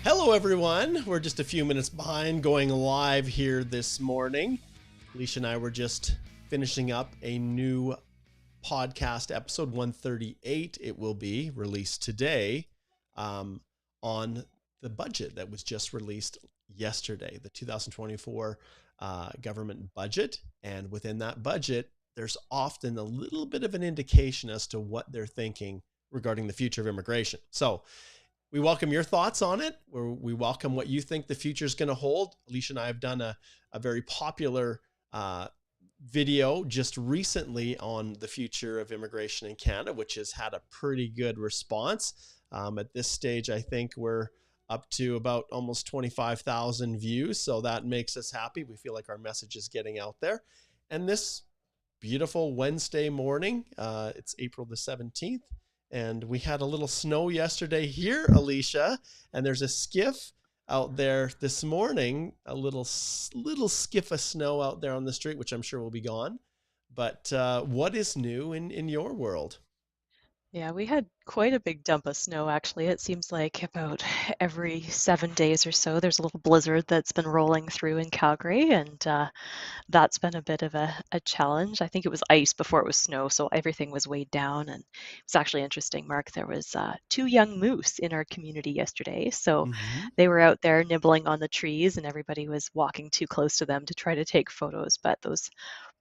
Hello, everyone. We're just a few minutes behind going live here this morning. Alicia and I were just finishing up a new podcast, episode 138. It will be released today on the budget that was just released yesterday, the 2024 government budget. And within that budget, there's often a little bit of an indication as to what they're thinking regarding the future of immigration. So we welcome your thoughts on it. We welcome what you think the future is going to hold. Alicia and I have done a very popular video just recently on the future of immigration in Canada, which has had a pretty good response. At this stage, I think we're up to about almost 25,000 views. So that makes us happy. We feel like our message is getting out there. And this beautiful Wednesday morning, it's April the 17th. And we had a little snow yesterday here, Alicia, and there's a skiff out there this morning, a little skiff of snow out there on the street, which I'm sure will be gone. But what is new in your world? Yeah, we had quite a big dump of snow actually. It seems like about every 7 days or so, there's a little blizzard that's been rolling through in Calgary, and that's been a bit of a challenge. I think it was ice before it was snow, so everything was weighed down. And it was actually interesting, Mark. There was two young moose in our community yesterday, so Mm-hmm. they were out there nibbling on the trees, and everybody was walking too close to them to try to take photos. But those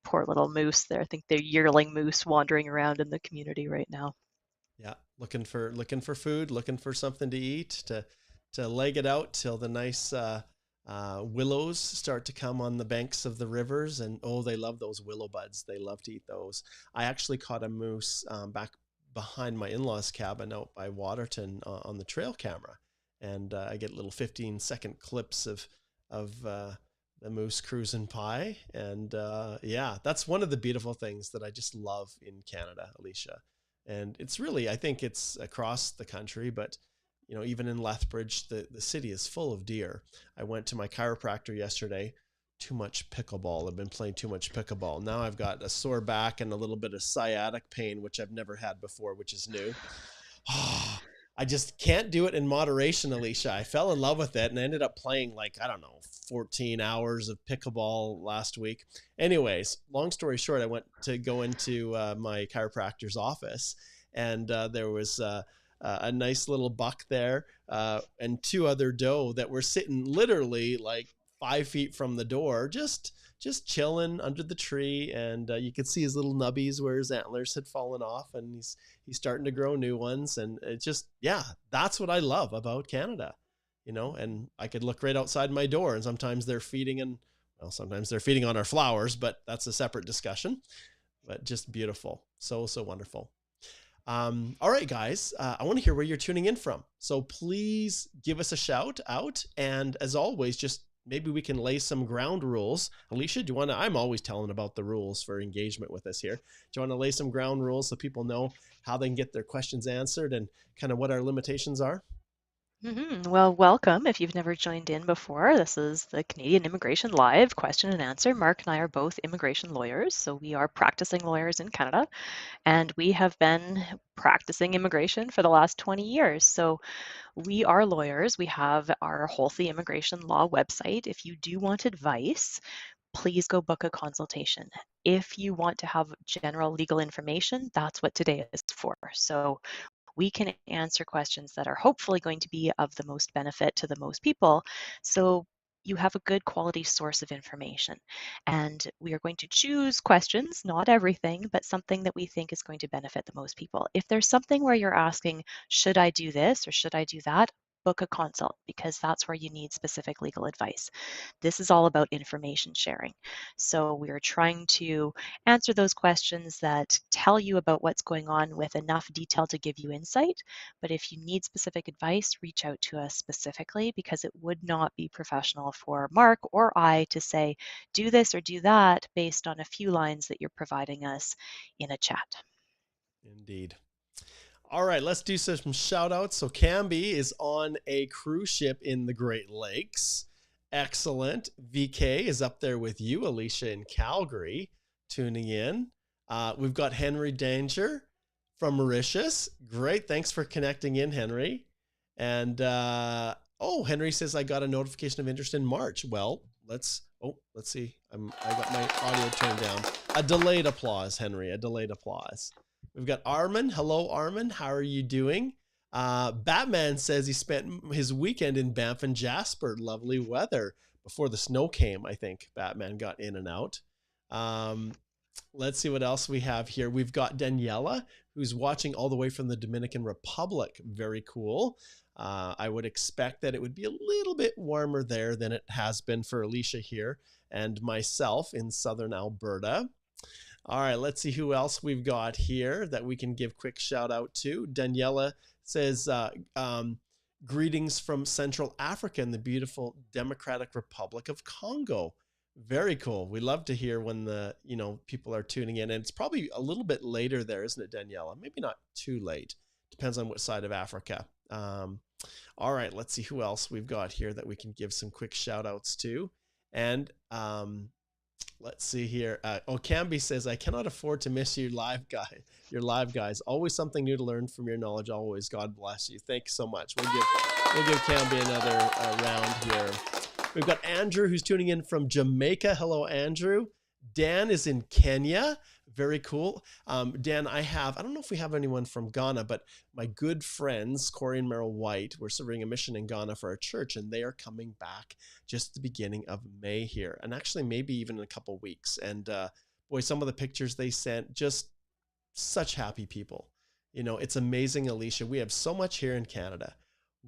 poor little moose there, I think they're yearling moose wandering around in the community right now. Yeah, looking for food, looking for something to eat, to leg it out till the nice willows start to come on the banks of the rivers. And oh, they love those willow buds. They love to eat those. I actually caught a moose back behind my in-laws' cabin out by Waterton on the trail camera, and I get little 15-second clips of the moose cruising by. And yeah, that's one of the beautiful things that I just love in Canada, Alicia. And it's really, I think it's across the country, but you know, even in Lethbridge, the city is full of deer. I went to my chiropractor yesterday. Too much pickleball. I've been playing too much pickleball. Now I've got a sore back and a little bit of sciatic pain, which I've never had before, which is new. I just can't do it in moderation, Alicia. I fell in love with it and I ended up playing like, I don't know, 14 hours of pickleball last week. Anyways, long story short, I went to go into my chiropractor's office, and there was a nice little buck there and two other doe that were sitting literally like 5 feet from the door, just chilling under the tree. And you could see his little nubbies where his antlers had fallen off, and he's starting to grow new ones. And it just, yeah, that's what I love about Canada, you know. And I could look right outside my door, and sometimes they're feeding, and well, sometimes they're feeding on our flowers, but that's a separate discussion. But just beautiful. So wonderful. All right, guys, I want to hear where you're tuning in from. So please give us a shout out. And as always, just maybe we can lay some ground rules. Alicia, do you want to, I'm always telling about the rules for engagement with us here. Do you want to lay some ground rules so people know how they can get their questions answered and kind of what our limitations are? Well, welcome. If you've never joined in before, this is the Canadian Immigration Live question and answer. Mark and I are both immigration lawyers, so we are practicing lawyers in Canada, and we have been practicing immigration for the last 20 years. So we are lawyers. We have our Holthe Immigration Law website. If you do want advice, please go book a consultation. If you want to have general legal information, that's what today is for. So we can answer questions that are hopefully going to be of the most benefit to the most people. So you have a good quality source of information. And we are going to choose questions, not everything, but something that we think is going to benefit the most people. If there's something where you're asking, should I do this or should I do that? Book a consult, because that's where you need specific legal advice. This is all about information sharing. So we are trying to answer those questions that tell you about what's going on with enough detail to give you insight. But if you need specific advice, reach out to us specifically, because it would not be professional for Mark or I to say, do this or do that based on a few lines that you're providing us in a chat. Indeed. All right, let's do some shout outs. So Camby is on a cruise ship in the Great Lakes. Excellent. VK is up there with you, Alicia, in Calgary, tuning in. We've got Henry Danger from Mauritius. Great. Thanks for connecting in, Henry. And Oh, Henry says I got a notification of interest in March. Well, let's see. I got my audio turned down. A delayed applause, Henry. A delayed applause. We've got Armin. Hello, Armin. How are you doing? Batman says he spent his weekend in Banff and Jasper. Lovely weather before the snow came. I think Batman got in and out. Let's see what else we have here. We've got Daniela, who's watching all the way from the Dominican Republic. Very cool. I would expect that it would be a little bit warmer there than it has been for Alicia here and myself in southern Alberta. All right, let's see who else we've got here that we can give quick shout out to. Daniela says, greetings from Central Africa and the beautiful Democratic Republic of Congo. Very cool. We love to hear when the people are tuning in, and it's probably a little bit later there, isn't it, Daniela? Maybe not too late. Depends on what side of Africa. All right, let's see who else we've got here that we can give some quick shout outs to. And let's see here. Okambi says, I cannot afford to miss your live guys. Always something new to learn from your knowledge. Always. God bless you. Thanks so much. We'll give Camby another round here. We've got Andrew, who's tuning in from Jamaica. Hello, Andrew. Dan is in Kenya. Very cool. Dan, I don't know if we have anyone from Ghana, but my good friends, Corey and Merrill White, we're serving a mission in Ghana for our church, and they are coming back just at the beginning of May here, and actually maybe even in a couple weeks. And boy, some of the pictures they sent, just such happy people. It's amazing, Alicia. We have so much here in Canada.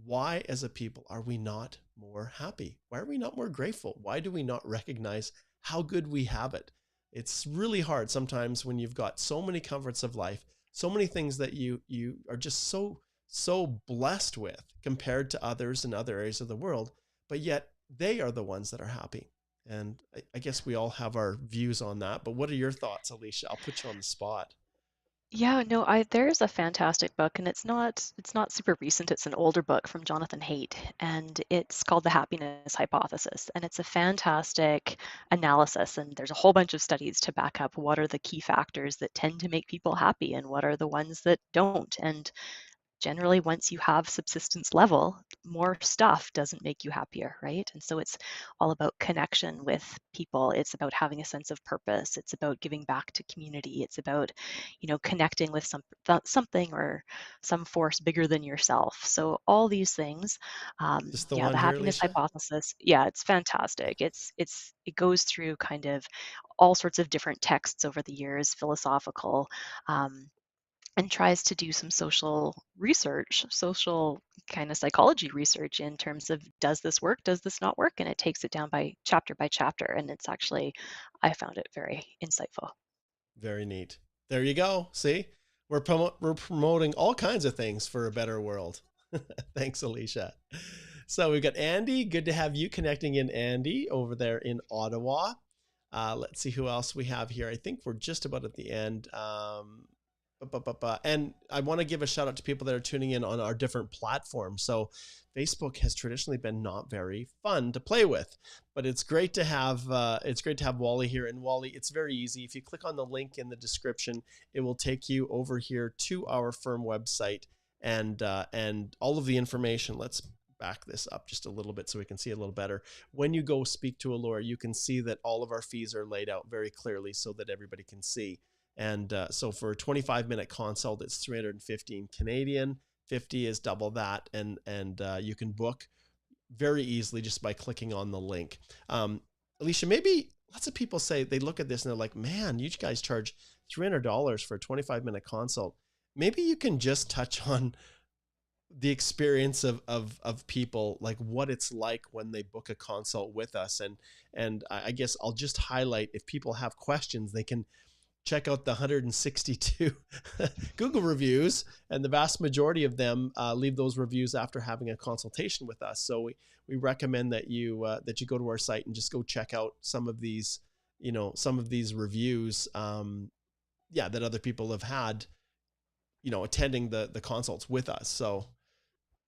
Why, as a people, are we not more happy? Why are we not more grateful? Why do we not recognize how good we have it? It's really hard sometimes when you've got so many comforts of life, so many things that you are just so blessed with compared to others in other areas of the world, but yet they are the ones that are happy. And I guess we all have our views on that. But what are your thoughts, Alicia? I'll put you on the spot. Yeah, no, there's a fantastic book, and it's not super recent. It's an older book from Jonathan Haidt, and it's called The Happiness Hypothesis. And it's a fantastic analysis, and there's a whole bunch of studies to back up what are the key factors that tend to make people happy and what are the ones that don't. And generally, once you have subsistence level, more stuff doesn't make you happier, right? And so it's all about connection with people. It's about having a sense of purpose. It's about giving back to community. It's about, connecting with something or some force bigger than yourself. So all these things, Is the yeah, one the here, happiness Alicia? hypothesis, yeah, it's fantastic. It goes through kind of all sorts of different texts over the years, philosophical, and tries to do some social research, social kind of psychology research in terms of, does this work? Does this not work? And it takes it down by chapter. And it's actually, I found it very insightful. Very neat. There you go. See, we're promoting all kinds of things for a better world. Thanks, Alicia. So we've got Andy. Good to have you connecting in, Andy, over there in Ottawa. Let's see who else we have here. I think we're just about at the end. And I want to give a shout out to people that are tuning in on our different platforms. So Facebook has traditionally been not very fun to play with, but it's great to have Wally here. And Wally, it's very easy. If you click on the link in the description, it will take you over here to our firm website and all of the information. Let's back this up just a little bit so we can see a little better. When you go speak to a lawyer, you can see that all of our fees are laid out very clearly so that everybody can see. And so for a 25-minute consult, it's 315 Canadian. 50 is double that, and you can book very easily just by clicking on the link. Alicia, maybe lots of people say they look at this and they're like, man, you guys charge $300 for a 25-minute consult. Maybe you can just touch on the experience of people, like what it's like when they book a consult with us. And I guess I'll just highlight, if people have questions, they can check out the 162 Google reviews, and the vast majority of them leave those reviews after having a consultation with us. So we recommend that you go to our site and just go check out some of these reviews, that other people have had, attending the consults with us. So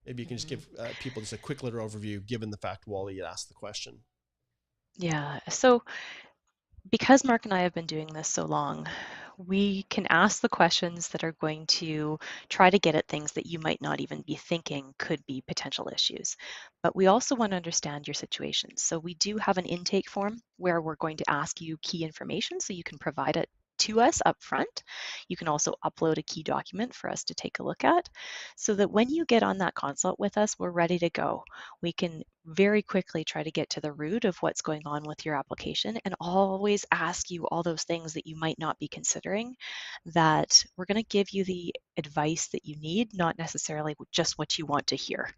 maybe you can just give people just a quick little overview, given the fact Wally had asked the question. Yeah. So because Mark and I have been doing this so long, we can ask the questions that are going to try to get at things that you might not even be thinking could be potential issues. But we also want to understand your situation. So we do have an intake form where we're going to ask you key information so you can provide it to us up front. You can also upload a key document for us to take a look at so that when you get on that consult with us, we're ready to go. We can very quickly try to get to the root of what's going on with your application and always ask you all those things that you might not be considering, that we're going to give you the advice that you need, not necessarily just what you want to hear.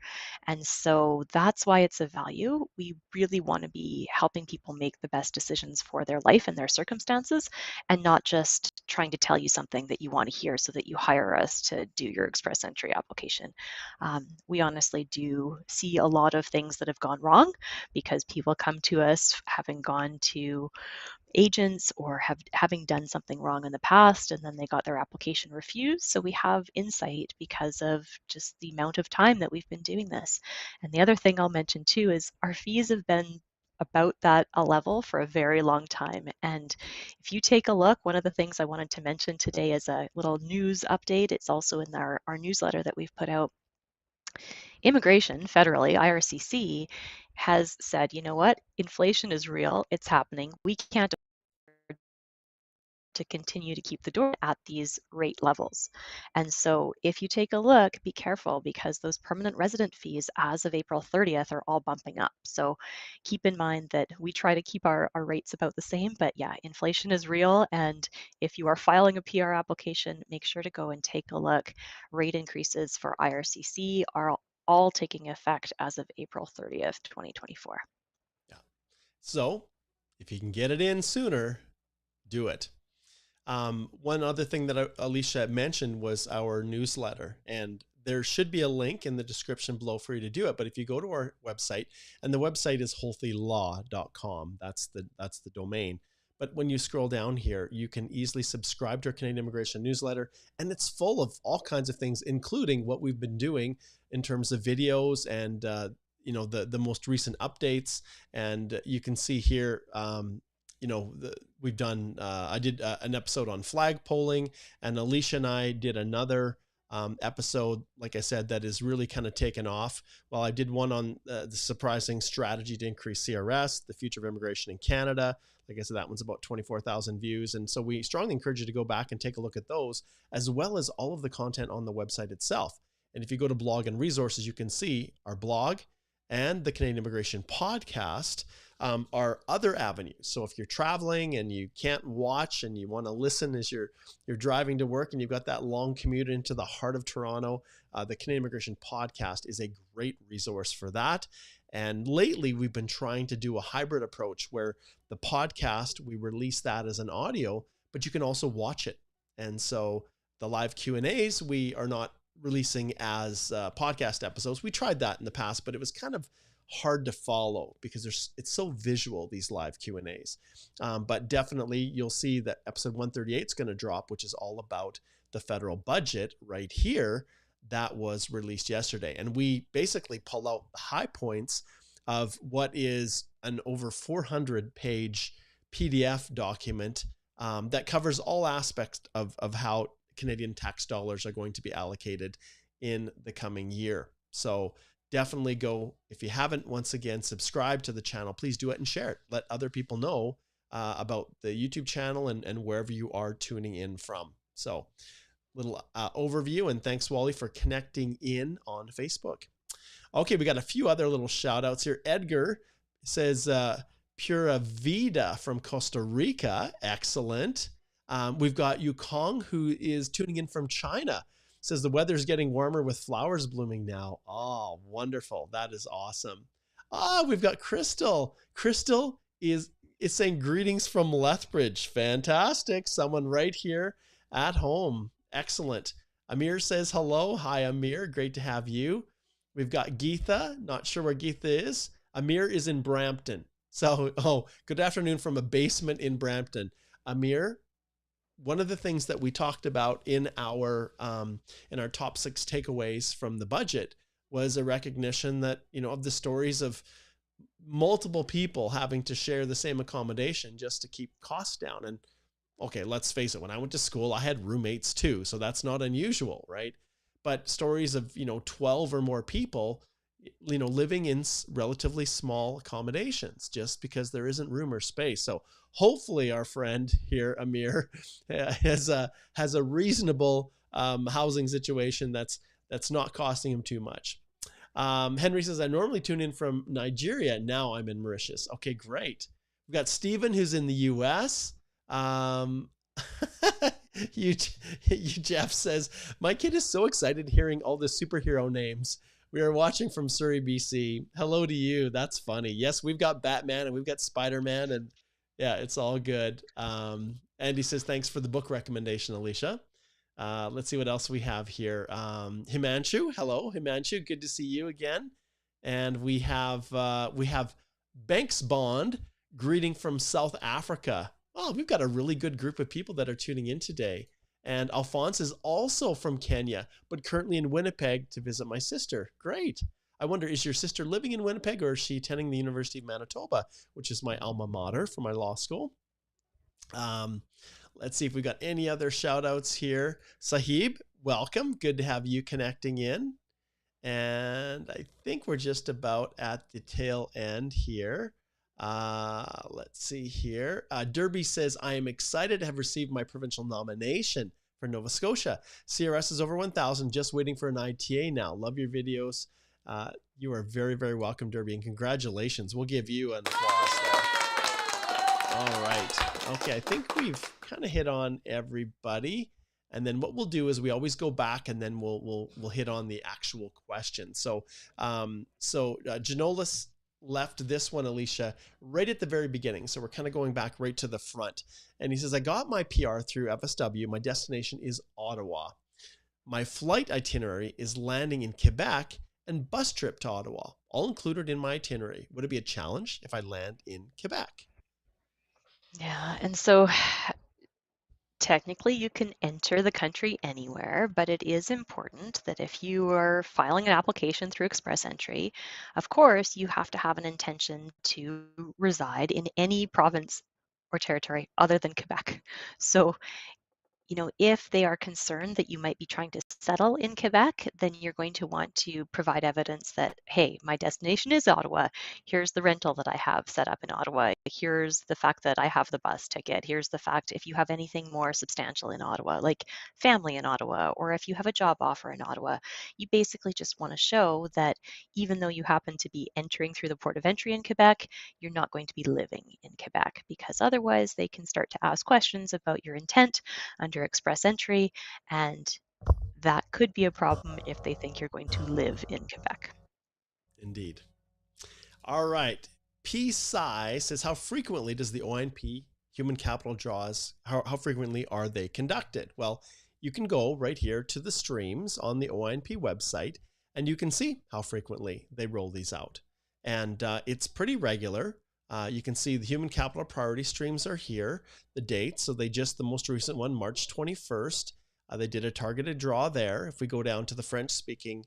And so that's why it's a value. We really want to be helping people make the best decisions for their life and their circumstances, and not just trying to tell you something that you want to hear so that you hire us to do your express entry application. We honestly do see a lot of things that have gone wrong because people come to us having gone to agents or having done something wrong in the past, and then they got their application refused. So we have insight because of just the amount of time that we've been doing this. And the other thing I'll mention too is our fees have been about that a level for a very long time. And if you take a look, one of the things I wanted to mention today is a little news update. It's also in our newsletter that we've put out. Immigration federally, IRCC, has said, you know what, inflation is real, it's happening. We can't afford to continue to keep the door at these rate levels. And so if you take a look, be careful because those permanent resident fees as of April 30th are all bumping up. So keep in mind that we try to keep our rates about the same, but yeah, inflation is real. And if you are filing a PR application, make sure to go and take a look. Rate increases for IRCC are all taking effect as of April 30th, 2024. Yeah. So if you can get it in sooner, do it. One other thing that Alicia mentioned was our newsletter, and there should be a link in the description below for you to do it. But if you go to our website, and the website is holthelaw.com, that's the domain. But when you scroll down here, you can easily subscribe to our Canadian Immigration newsletter, and it's full of all kinds of things, including what we've been doing in terms of videos and the most recent updates. And you can see here, we've done, I did an episode on flag polling, and Alicia and I did another episode, like I said, that is really kind of taken off. Well, I did one on the surprising strategy to increase CRS, the future of immigration in Canada. Like I said, that one's about 24,000 views. And so we strongly encourage you to go back and take a look at those, as well as all of the content on the website itself. And if you go to blog and resources, you can see our blog and the Canadian Immigration podcast are other avenues. So if you're traveling and you can't watch and you want to listen as you're driving to work and you've got that long commute into the heart of Toronto, the Canadian Immigration podcast is a great resource for that. And lately we've been trying to do a hybrid approach where the podcast, we release that as an audio, but you can also watch it. And so the live Q&As, we are not releasing as podcast episodes. We tried that in the past, but it was kind of hard to follow because it's so visual, these live Q&As. But definitely you'll see that episode 138 is going to drop, which is all about the federal budget right here. That was released yesterday. And we basically pull out the high points of what is an over 400-page PDF document that covers all aspects of how Canadian tax dollars are going to be allocated in the coming year. So definitely go, if you haven't, once again, subscribe to the channel, please do it and share it. Let other people know about the YouTube channel and wherever you are tuning in from. So little overview, and thanks, Wally, for connecting in on Facebook. Okay, we got a few other little shout outs here. Edgar says, Pura Vida from Costa Rica. Excellent. We've got Yukong, who is tuning in from China. Says the weather's getting warmer with flowers blooming now. Oh, wonderful. That is awesome. We've got Crystal. Crystal is saying greetings from Lethbridge. Fantastic. Someone right here at home. Excellent. Amir says hello. Hi, Amir. Great to have you. We've got Geetha. Not sure where Geetha is. Amir is in Brampton. So, good afternoon from a basement in Brampton. Amir, one of the things that we talked about in our top 6 takeaways from the budget was a recognition that, of the stories of multiple people having to share the same accommodation just to keep costs down. And Okay, let's face it, when I went to school, I had roommates too, so that's not unusual, right? But stories of, 12 or more people, living in relatively small accommodations just because there isn't room or space. So hopefully our friend here, Amir, has a reasonable housing situation that's not costing him too much. Henry says, I normally tune in from Nigeria. Now I'm in Mauritius. Okay, great. We've got Stephen, who's in the US. Um, you, Jeff says, my kid is so excited hearing all the superhero names. We are watching from Surrey, BC. Hello to you. That's funny. Yes, we've got Batman and we've got Spider-Man, and yeah, it's all good. Andy says, thanks for the book recommendation, Alicia. Let's see what else we have here. Himanshu, hello, Himanshu. Good to see you again. And we have Banks Bond greeting from South Africa. Oh, we've got a really good group of people that are tuning in today. And Alphonse is also from Kenya, but currently in Winnipeg to visit my sister. Great. I wonder, is your sister living in Winnipeg, or is she attending the University of Manitoba, which is my alma mater for my law school? Let's see if we got any other shout outs here. Sahib, welcome. Good to have you connecting in. And I think we're just about at the tail end here. Let's see here. Derby says, I am excited to have received my provincial nomination for Nova Scotia. CRS is over 1,000, just waiting for an ITA now. Love your videos. You are very, very welcome, Derby, and congratulations. We'll give you an applause there. All right. Okay, I think we've kind of hit on everybody. And then what we'll do is we always go back and then we'll hit on the actual question. So Janolis left this one, Alicia, right at the very beginning. So we're kind of going back right to the front. And he says, I got my PR through FSW. My destination is Ottawa. My flight itinerary is landing in Quebec and bus trip to Ottawa, all included in my itinerary. Would it be a challenge if I land in Quebec? Yeah, and so technically you can enter the country anywhere, but it is important that if you are filing an application through Express Entry, of course, you have to have an intention to reside in any province or territory other than Quebec. So if they are concerned that you might be trying to settle in Quebec, then you're going to want to provide evidence that, hey, my destination is Ottawa. Here's the rental that I have set up in Ottawa. Here's the fact that I have the bus ticket. Here's the fact if you have anything more substantial in Ottawa, like family in Ottawa, or if you have a job offer in Ottawa, you basically just want to show that even though you happen to be entering through the port of entry in Quebec, you're not going to be living in Quebec, because otherwise they can start to ask questions about your intent under Express Entry, and that could be a problem if they think you're going to live in Quebec. Indeed. All right. P. Sai says, how frequently does the ONP human capital draws, how frequently are they conducted? Well, you can go right here to the streams on the ONP website, and you can see how frequently they roll these out. And it's pretty regular. You can see the human capital priority streams are here, the dates. So the most recent one, March 21st, they did a targeted draw there. If we go down to the French speaking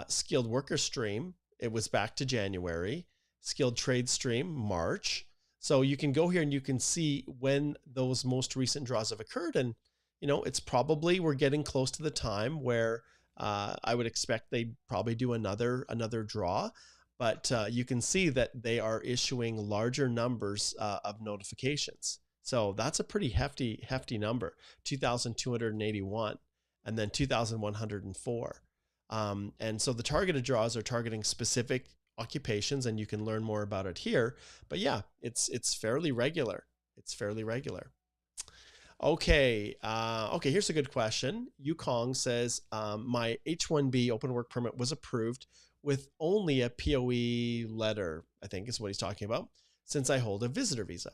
skilled worker stream, it was back to January. Skilled trade stream, March. So you can go here and you can see when those most recent draws have occurred. And, it's probably, we're getting close to the time where I would expect they probably do another draw. But you can see that they are issuing larger numbers of notifications. So that's a pretty hefty number, 2,281 and then 2,104. And so the targeted draws are targeting specific occupations, and you can learn more about it here. But yeah, it's fairly regular. It's fairly regular. Okay. Here's a good question. Yukong says, my H-1B open work permit was approved with only a POE letter, I think is what he's talking about, since I hold a visitor visa.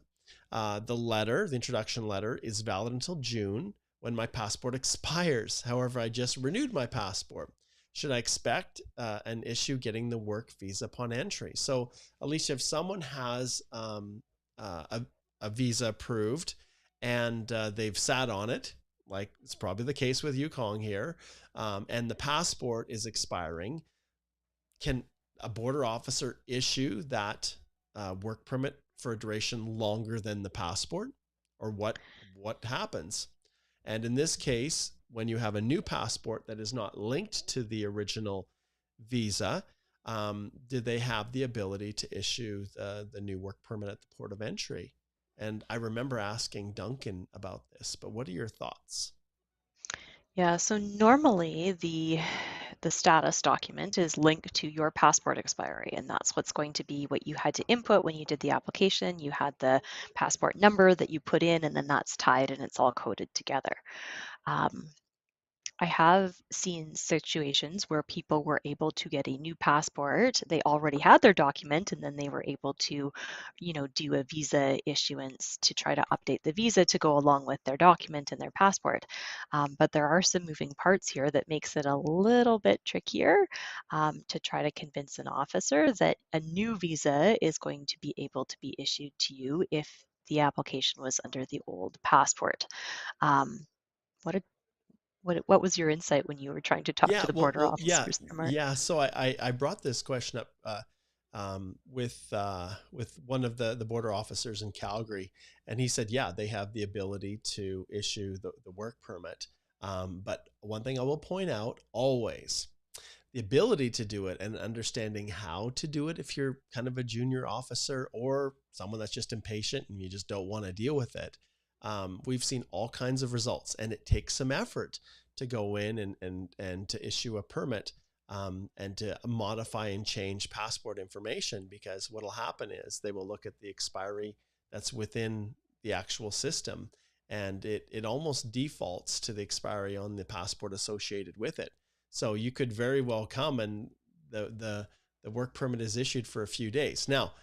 The introduction letter, is valid until June when my passport expires. However, I just renewed my passport. Should I expect an issue getting the work visa upon entry? So, Alicia, if someone has a visa approved and they've sat on it, like it's probably the case with Yukong here, and the passport is expiring, can a border officer issue that work permit for a duration longer than the passport? Or what what happens? And in this case, when you have a new passport that is not linked to the original visa, did they have the ability to issue the new work permit at the port of entry? And I remember asking Duncan about this, but what are your thoughts? Yeah, so normally the status document is linked to your passport expiry, and that's what's going to be what you had to input when you did the application. You had the passport number that you put in, and then that's tied and it's all coded together. Um, I have seen situations where people were able to get a new passport. They already had their document, and then they were able to, do a visa issuance to try to update the visa to go along with their document and their passport. But there are some moving parts here that makes it a little bit trickier to try to convince an officer that a new visa is going to be able to be issued to you if the application was under the old passport. Um, what what was your insight when you were trying to talk Yeah, to the well, border well, yeah, officers there, Mark? yeah. So I brought this question up with one of the border officers in Calgary, and he said, yeah, they have the ability to issue the work permit. But one thing I will point out always, the ability to do it and understanding how to do it if you're kind of a junior officer or someone that's just impatient and you just don't want to deal with it. We've seen all kinds of results, and it takes some effort to go in and to issue a permit, and to modify and change passport information, because what will happen is they will look at the expiry that's within the actual system, and it almost defaults to the expiry on the passport associated with it. So you could very well come and the work permit is issued for a few days. Now,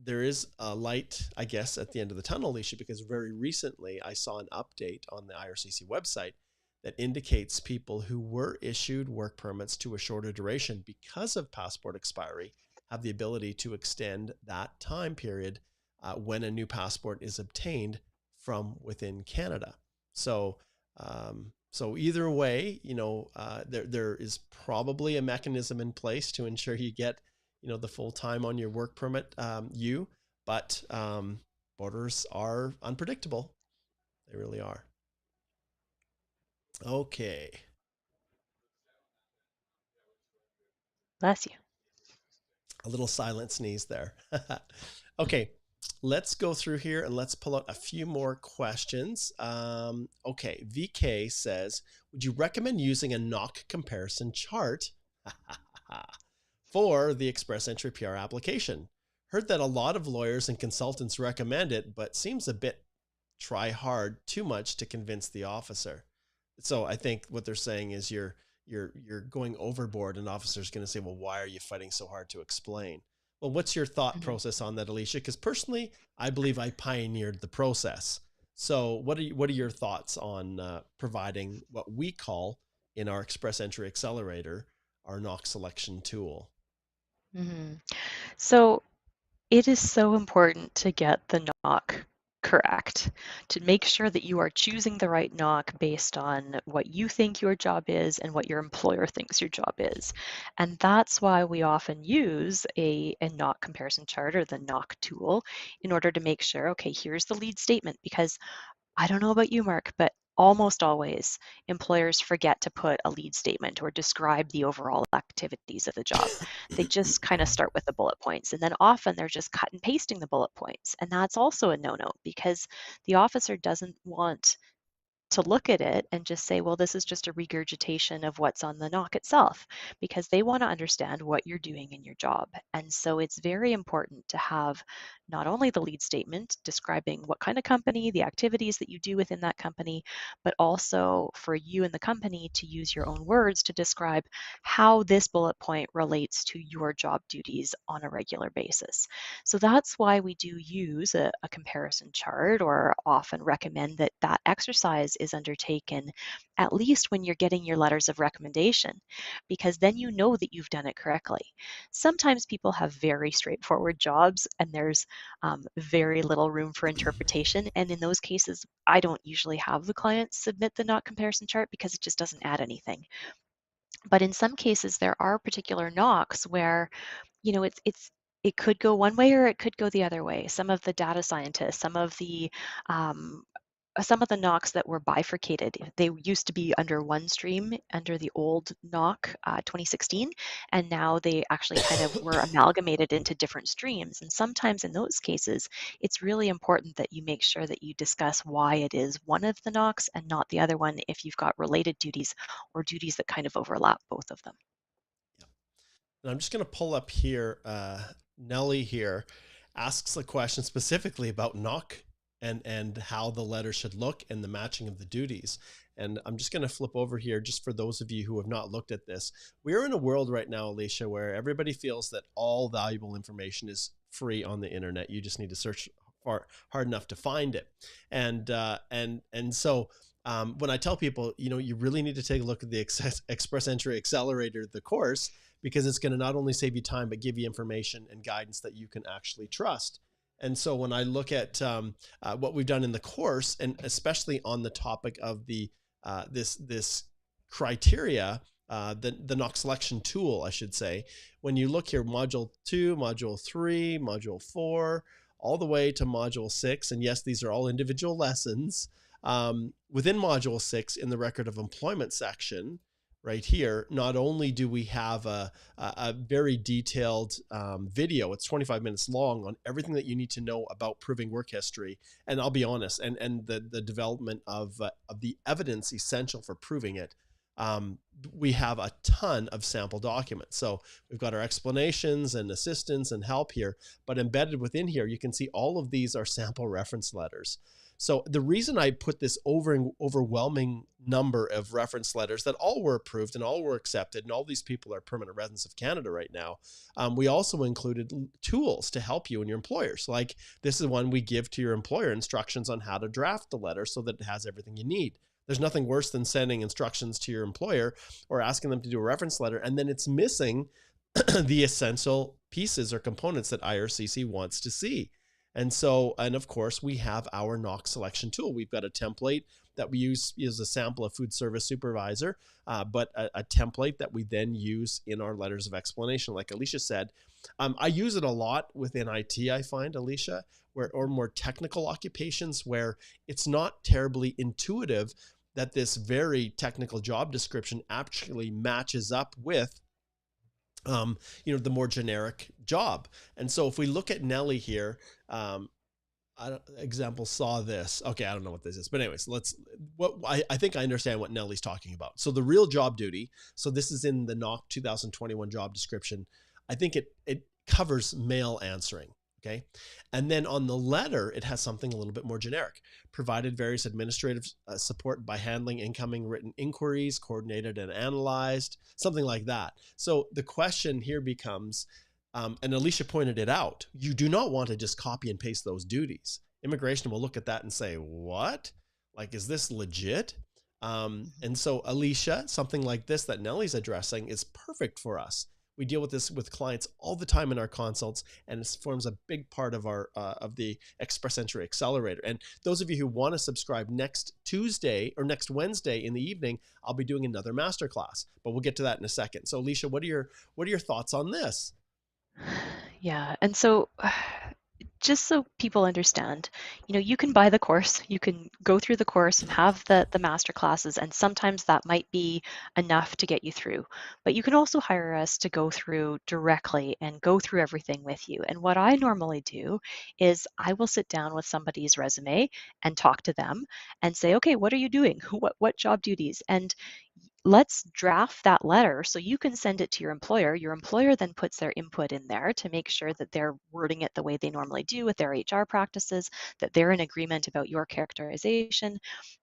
there is a light, I guess, at the end of the tunnel, Alicia, because very recently I saw an update on the IRCC website that indicates people who were issued work permits to a shorter duration because of passport expiry have the ability to extend that time period when a new passport is obtained from within Canada. So, so either way, there is probably a mechanism in place to ensure you get, the full time on your work permit, but borders are unpredictable. They really are. Okay. Bless you. A little silent sneeze there. Okay, let's go through here and let's pull out a few more questions. Okay, VK says, would you recommend using a knock comparison chart for the Express Entry PR application? Heard that a lot of lawyers and consultants recommend it, but seems a bit try hard, too much to convince the officer. So I think what they're saying is you're going overboard, and officer's going to say, well, why are you fighting so hard to explain? Well, what's your thought Mhm. process on that, Alicia? Because personally, I believe I pioneered the process. So what are your thoughts on providing what we call in our Express Entry Accelerator our knock selection tool? Mhm. So it is so important to get the knock correct, to make sure that you are choosing the right knock based on what you think your job is and what your employer thinks your job is. And that's why we often use a knock comparison chart or the knock tool in order to make sure, okay, here's the lead statement, because I don't know about you, Mark, but almost always employers forget to put a lead statement or describe the overall activities of the job. They just kind of start with the bullet points, and then often they're just cut and pasting the bullet points. And that's also a no no, because the officer doesn't want to look at it and just say, well, this is just a regurgitation of what's on the knock itself, because they want to understand what you're doing in your job. And so it's very important to have not only the lead statement describing what kind of company, the activities that you do within that company, but also for you and the company to use your own words to describe how this bullet point relates to your job duties on a regular basis. So that's why we do use a comparison chart, or often recommend that that exercise is undertaken at least when you're getting your letters of recommendation, because then you know that you've done it correctly. Sometimes people have very straightforward jobs and there's very little room for interpretation. And in those cases, I don't usually have the client submit the not comparison chart because it just doesn't add anything. But in some cases, there are particular knocks where it could go one way or it could go the other way. Some of the data scientists, some of the um, some of the NOCs that were bifurcated. They used to be under one stream under the old NOC 2016, and now they actually kind of were amalgamated into different streams. And sometimes in those cases, it's really important that you make sure that you discuss why it is one of the NOCs and not the other one if you've got related duties or duties that kind of overlap both of them. And I'm just going to pull up here. Nellie here asks a question specifically about NOC and how the letter should look and the matching of the duties. And I'm just going to flip over here just for those of you who have not looked at this. We're in a world right now, Alicia, where everybody feels that all valuable information is free on the internet. You just need to search hard enough to find it. And so when I tell people, you really need to take a look at the Express Entry Accelerator, the course, because it's going to not only save you time, but give you information and guidance that you can actually trust. And so when I look at what we've done in the course, and especially on the topic of the this criteria, the NOC selection tool, I should say, when you look here, module 2, module 3, module 4, all the way to module 6, and yes, these are all individual lessons. Within module 6, in the record of employment section, right here, not only do we have a very detailed video, it's 25 minutes long, on everything that you need to know about proving work history. And I'll be honest, and the development of the evidence essential for proving it. We have a ton of sample documents. So we've got our explanations and assistance and help here, but embedded within here, you can see all of these are sample reference letters. So the reason I put this overwhelming number of reference letters that all were approved and all were accepted, and all these people are permanent residents of Canada right now, we also included tools to help you and your employers. Like this is one we give to your employer, instructions on how to draft the letter so that it has everything you need. There's nothing worse than sending instructions to your employer or asking them to do a reference letter, and then it's missing the essential pieces or components that IRCC wants to see. And so, and of course, we have our NOC selection tool. We've got a template that we use as a sample of food service supervisor, but a template that we then use in our letters of explanation. Like Alicia said, I use it a lot within IT, I find, Alicia, or more technical occupations where it's not terribly intuitive that this very technical job description actually matches up with the more generic job. And so if we look at Nellie here, example saw this. Okay, I don't know what this is, but anyways, I think I understand what Nellie's talking about. So the real job duty. So this is in the NOC 2021 job description. I think it covers mail answering. Okay. And then on the letter, it has something a little bit more generic. Provided various administrative support by handling incoming written inquiries, coordinated and analyzed, something like that. So the question here becomes, and Alicia pointed it out, you do not want to just copy and paste those duties. Immigration will look at that and say, what? Like, is this legit? And so Alicia, something like this that Nellie's addressing is perfect for us. We deal with this with clients all the time in our consults, and it forms a big part of our of the Express Entry Accelerator. And those of you who want to subscribe, next Tuesday or next Wednesday in the evening, I'll be doing another masterclass. But we'll get to that in a second. So, Alicia, what are your thoughts on this? Yeah, and so just so people understand, you can buy the course, you can go through the course and have the master classes, and sometimes that might be enough to get you through. But you can also hire us to go through directly and go through everything with you. And what I normally do is I will sit down with somebody's resume and talk to them and say, okay, what are you doing? What job duties? And let's draft that letter so you can send it to your employer. Your employer then puts their input in there to make sure that they're wording it the way they normally do with their HR practices, that they're in agreement about your characterization.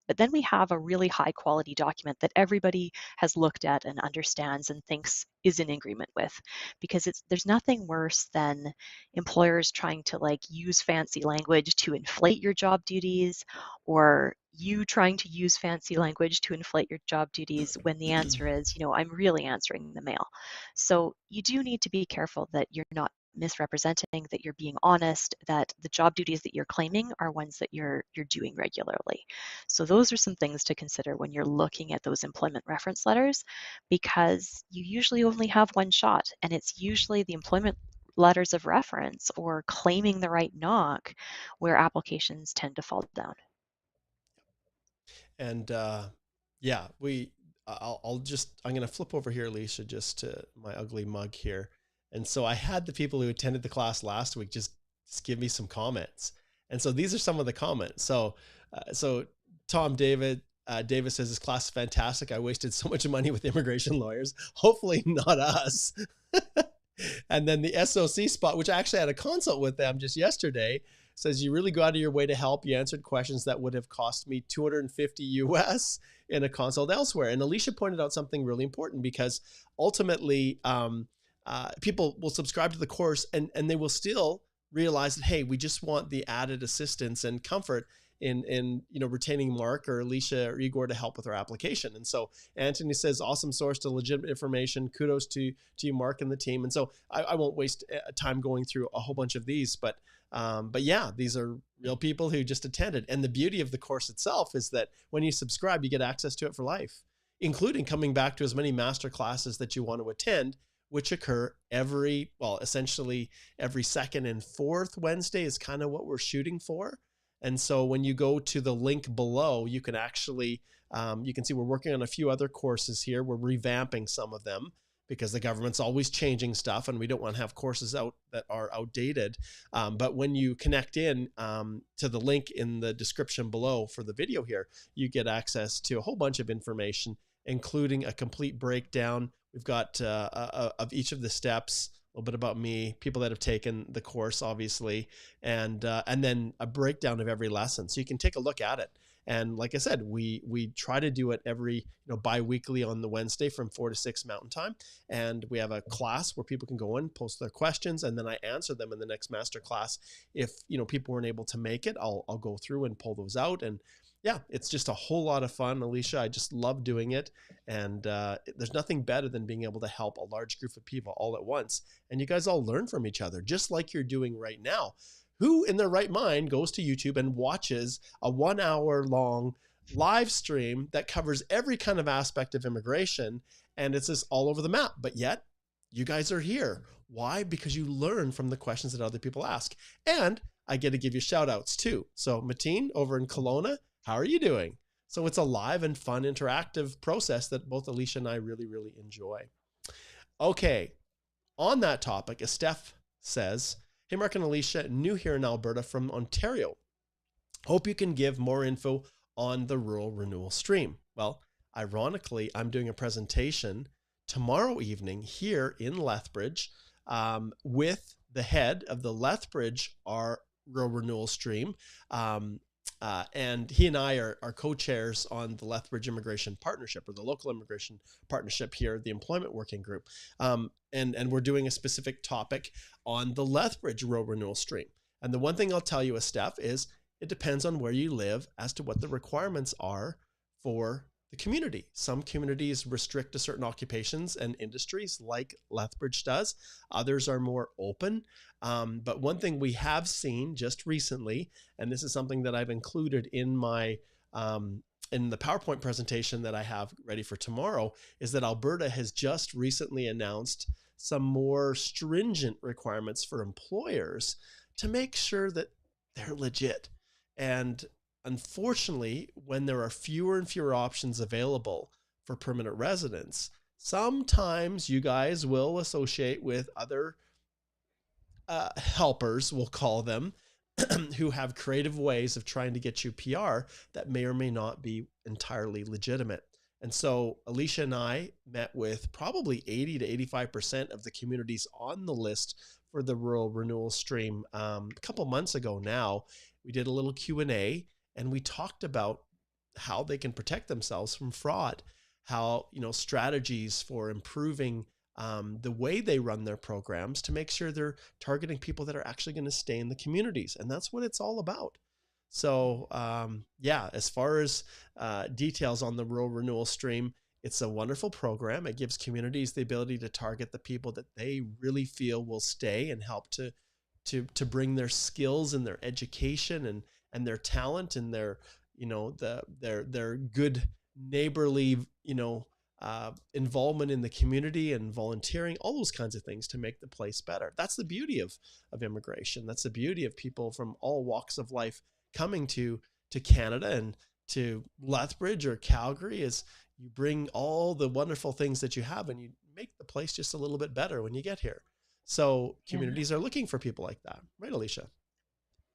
But then we have a really high quality document that everybody has looked at and understands and thinks is in agreement with, because there's nothing worse than employers trying to use fancy language to inflate your job duties, or you trying to use fancy language to inflate your job duties when the answer is, I'm really answering the mail. So you do need to be careful that you're not misrepresenting, that you're being honest, that the job duties that you're claiming are ones that you're doing regularly. So those are some things to consider when you're looking at those employment reference letters, because you usually only have one shot, and it's usually the employment letters of reference or claiming the right NOC where applications tend to fall down. And yeah, I'm going to flip over here, Alicia, just to my ugly mug here. And so I had the people who attended the class last week just give me some comments. And so these are some of the comments. So Tom Davis says this class is fantastic. I wasted so much money with immigration lawyers. Hopefully not us. And then the SOC spot, which I actually had a consult with them just yesterday, says you really go out of your way to help. You answered questions that would have cost me $250 US in a consult elsewhere. And Alicia pointed out something really important, because ultimately people will subscribe to the course and they will still realize that, hey, we just want the added assistance and comfort in retaining Mark or Alicia or Igor to help with our application. And so Anthony says, awesome source to legitimate information. Kudos to you, Mark, and the team. And so I won't waste time going through a whole bunch of these, but yeah, these are real people who just attended. And the beauty of the course itself is that when you subscribe, you get access to it for life, including coming back to as many master classes that you want to attend, which occur essentially every second and fourth Wednesday is kind of what we're shooting for. And so when you go to the link below, you can actually, you can see we're working on a few other courses here. We're revamping some of them because the government's always changing stuff and we don't want to have courses out that are outdated. But when you connect in to the link in the description below for the video here, you get access to a whole bunch of information, including a complete breakdown. We've got of each of the steps, a little bit about me, people that have taken the course, obviously, and then a breakdown of every lesson. So you can take a look at it. And like I said, we try to do it every bi-weekly on the Wednesday from 4 to 6 Mountain Time. And we have a class where people can go in, post their questions, and then I answer them in the next master class. If people weren't able to make it, I'll go through and pull those out. And yeah, it's just a whole lot of fun, Alicia. I just love doing it. And there's nothing better than being able to help a large group of people all at once. And you guys all learn from each other, just like you're doing right now. Who in their right mind goes to YouTube and watches a 1 hour long live stream that covers every kind of aspect of immigration? And it's just all over the map. But yet you guys are here. Why? Because you learn from the questions that other people ask. And I get to give you shout outs too. So Mateen over in Kelowna, how are you doing? So it's a live and fun interactive process that both Alicia and I really, really enjoy. Okay. On that topic, as Steph says, hey, Mark and Alicia, new here in Alberta from Ontario. Hope you can give more info on the rural renewal stream. Well, ironically, I'm doing a presentation tomorrow evening here in Lethbridge with the head of the Lethbridge rural renewal stream. And he and I are co-chairs on the Lethbridge Immigration Partnership, or the local immigration partnership here, the employment working group. And we're doing a specific topic on the Lethbridge rural renewal stream. And the one thing I'll tell you, Steph, is it depends on where you live as to what the requirements are for the community. Some communities restrict to certain occupations and industries like Lethbridge does. Others are more open. But one thing we have seen just recently, and this is something that I've included in my in the PowerPoint presentation that I have ready for tomorrow, is that Alberta has just recently announced some more stringent requirements for employers to make sure that they're legit. And unfortunately, when there are fewer and fewer options available for permanent residents, sometimes you guys will associate with other helpers, we'll call them, who have creative ways of trying to get you PR that may or may not be entirely legitimate. And so Alicia and I met with probably 80 to 85% of the communities on the list for the rural renewal stream a couple months ago now. We did a little Q&A and we talked about how they can protect themselves from fraud, how, strategies for improving the way they run their programs to make sure they're targeting people that are actually going to stay in the communities. And that's what it's all about. So yeah, as far as details on the rural renewal stream, it's a wonderful program. It gives communities the ability to target the people that they really feel will stay and help to bring their skills and their education and their talent and their, their good neighborly, involvement in the community and volunteering, all those kinds of things to make the place better. That's the beauty of immigration. That's the beauty of people from all walks of life coming to Canada. And to Lethbridge or Calgary is you bring all the wonderful things that you have and you make the place just a little bit better when you get here. So Yeah. communities are looking for people like that, right, Alicia?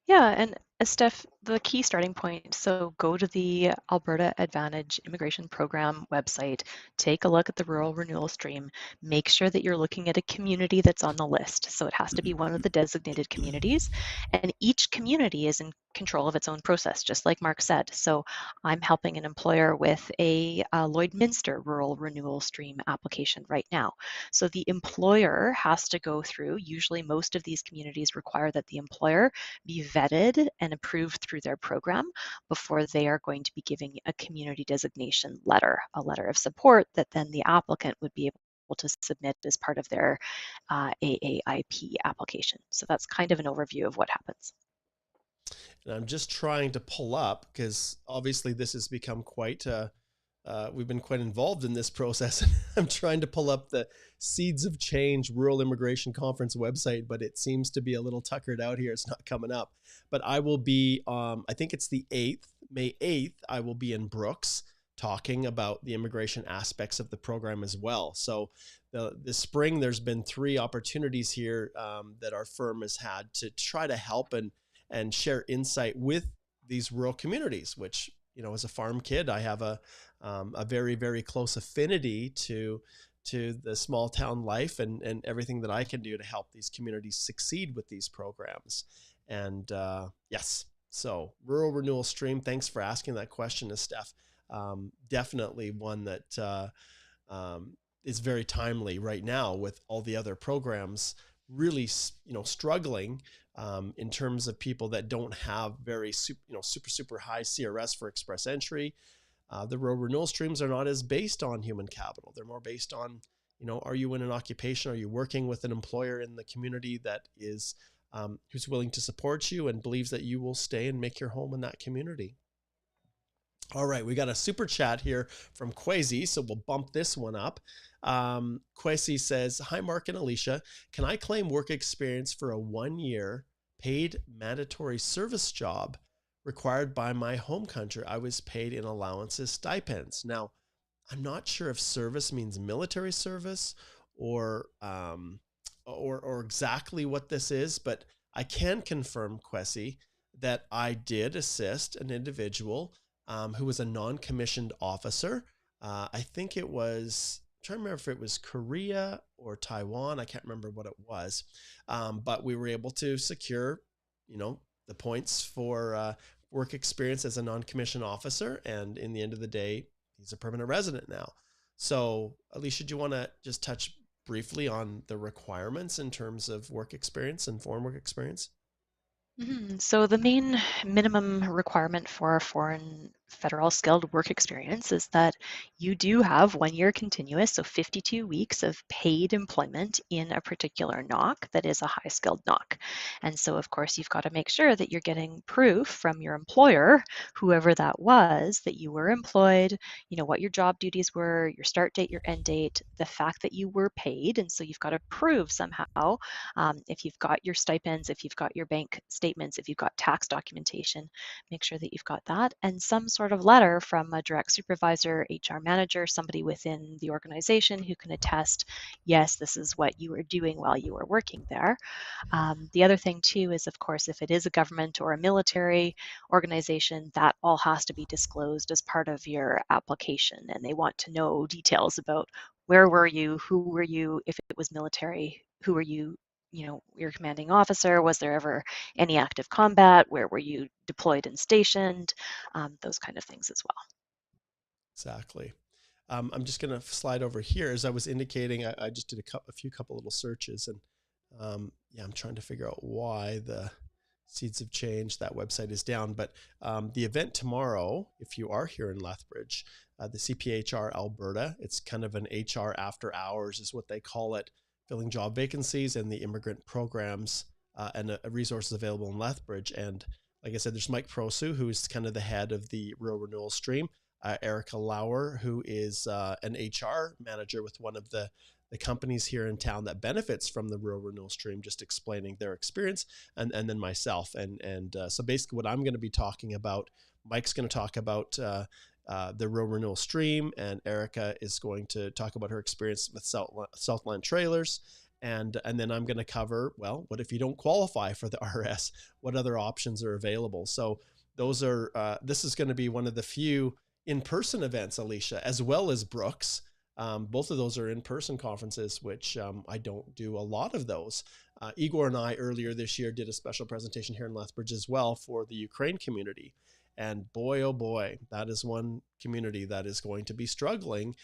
Yeah, and Steph, the key starting point, so go to the Alberta Advantage Immigration Program website, take a look at the rural renewal stream, make sure that you're looking at a community that's on the list. So it has to be one of the designated communities, and each community is in control of its own process, just like Mark said. So I'm helping an employer with a Lloydminster rural renewal stream application right now. So the employer has to go through, usually most of these communities require that the employer be vetted and approved through their program before they are going to be giving a community designation letter, a letter of support that then the applicant would be able to submit as part of their AAIP application. So that's kind of an overview of what happens. And I'm just trying to pull up because obviously this has become quite, we've been quite involved in this process. I'm trying to pull up the Seeds of Change Rural Immigration Conference website, but it seems to be a little tuckered out here. It's not coming up. But I will be, I think it's the 8th, May 8th, I will be in Brooks talking about the immigration aspects of the program as well. So this spring, there's been 3 opportunities here that our firm has had to try to help and share insight with these rural communities, which, you know, as a farm kid, I have a very, very close affinity to the small town life and everything that I can do to help these communities succeed with these programs. And yes, so rural renewal stream, thanks for asking that question, Steph. Definitely one that is very timely right now with all the other programs really, you know, struggling in terms of people that don't have very super high CRS for express entry. The rural renewal streams are not as based on human capital. They're more based on, you know, are you in an occupation? Are you working with an employer in the community that is who's willing to support you and believes that you will stay and make your home in that community? All right, we got a super chat here from Quasi, so we'll bump this one up. Quasi says, "Hi, Mark and Alicia. Can I claim work experience for a 1-year paid mandatory service job required by my home country? I was paid in allowances, stipends." Now, I'm not sure if service means military service or exactly what this is, but I can confirm, Quesi, that I did assist an individual who was a non-commissioned officer. I think it was, I'm trying to remember if it was Korea or Taiwan. I can't remember what it was, but we were able to secure, you know, the points for work experience as a non-commissioned officer. And in the end of the day, he's a permanent resident now. So, Alicia, do you want to just touch briefly on the requirements in terms of work experience and foreign work experience? So the main minimum requirement for foreign federal skilled work experience is that you do have 1 year continuous, so 52 weeks of paid employment in a particular NOC that is a high skilled NOC. And so of course you've got to make sure that you're getting proof from your employer, whoever that was, that you were employed, you know, what your job duties were, your start date, your end date, the fact that you were paid. And so you've got to prove somehow if you've got your stipends, if you've got your bank statements, if you've got tax documentation, make sure that you've got that, and some sort of letter from a direct supervisor, HR manager, somebody within the organization who can attest, yes, this is what you were doing while you were working there. The other thing too is, of course, if it is a government or a military organization, that all has to be disclosed as part of your application, and they want to know details about where were you, who were you, if it was military, who were you, you know, your commanding officer, was there ever any active combat, where were you deployed and stationed, those kind of things as well. Exactly. I'm just going to slide over here. As I was indicating, I just did a few couple little searches, and yeah, I'm trying to figure out why the Seeds of Change, that website is down. But the event tomorrow, if you are here in Lethbridge, the CPHR Alberta, it's kind of an HR after hours is what they call it, filling job vacancies and the immigrant programs and resources available in Lethbridge. And like I said, there's Mike Prosu, who's kind of the head of the Rural Renewal Stream, Erica Lauer, who is an HR manager with one of the companies here in town that benefits from the Rural Renewal Stream, just explaining their experience, and then myself. And so basically what I'm going to be talking about Mike's going to talk about the Real Renewal stream, and Erica is going to talk about her experience with Southland trailers. And then I'm going to cover, well, what if you don't qualify for the RS? What other options are available? So those are, this is going to be one of the few in-person events, Alicia, as well as Brooks. Both of those are in-person conferences, which I don't do a lot of those. Igor and I earlier this year did a special presentation here in Lethbridge as well for the Ukraine community. And boy, oh boy, that is one community that is going to be struggling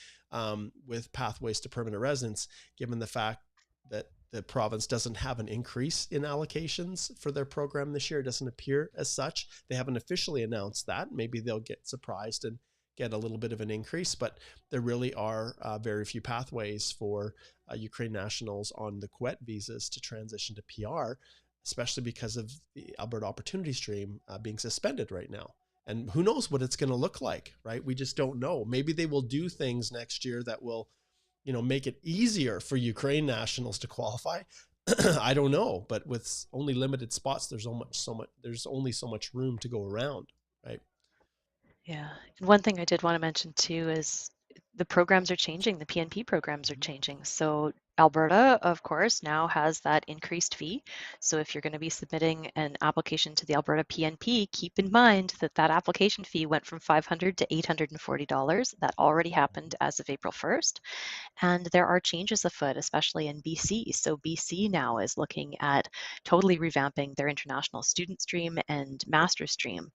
with pathways to permanent residence, given the fact that the province doesn't have an increase in allocations for their program this year. It doesn't appear as such. They haven't officially announced that. Maybe they'll get surprised and get a little bit of an increase, but there really are very few pathways for Ukraine nationals on the QUET visas to transition to PR, especially because of the Alberta Opportunity Stream being suspended right now. And who knows what it's going to look like, right? We just don't know. Maybe they will do things next year that will, make it easier for Ukraine nationals to qualify. I don't know, but with only limited spots, there's only so much room to go around, right? Yeah. And one thing I did want to mention too is the programs are changing. The PNP programs are changing. So Alberta, of course, now has that increased fee. So if you're going to be submitting an application to the Alberta PNP, keep in mind that that application fee went from $500 to $840. That already happened as of April 1st. And there are changes afoot, especially in BC. So BC now is looking at totally revamping their international student stream and master's stream.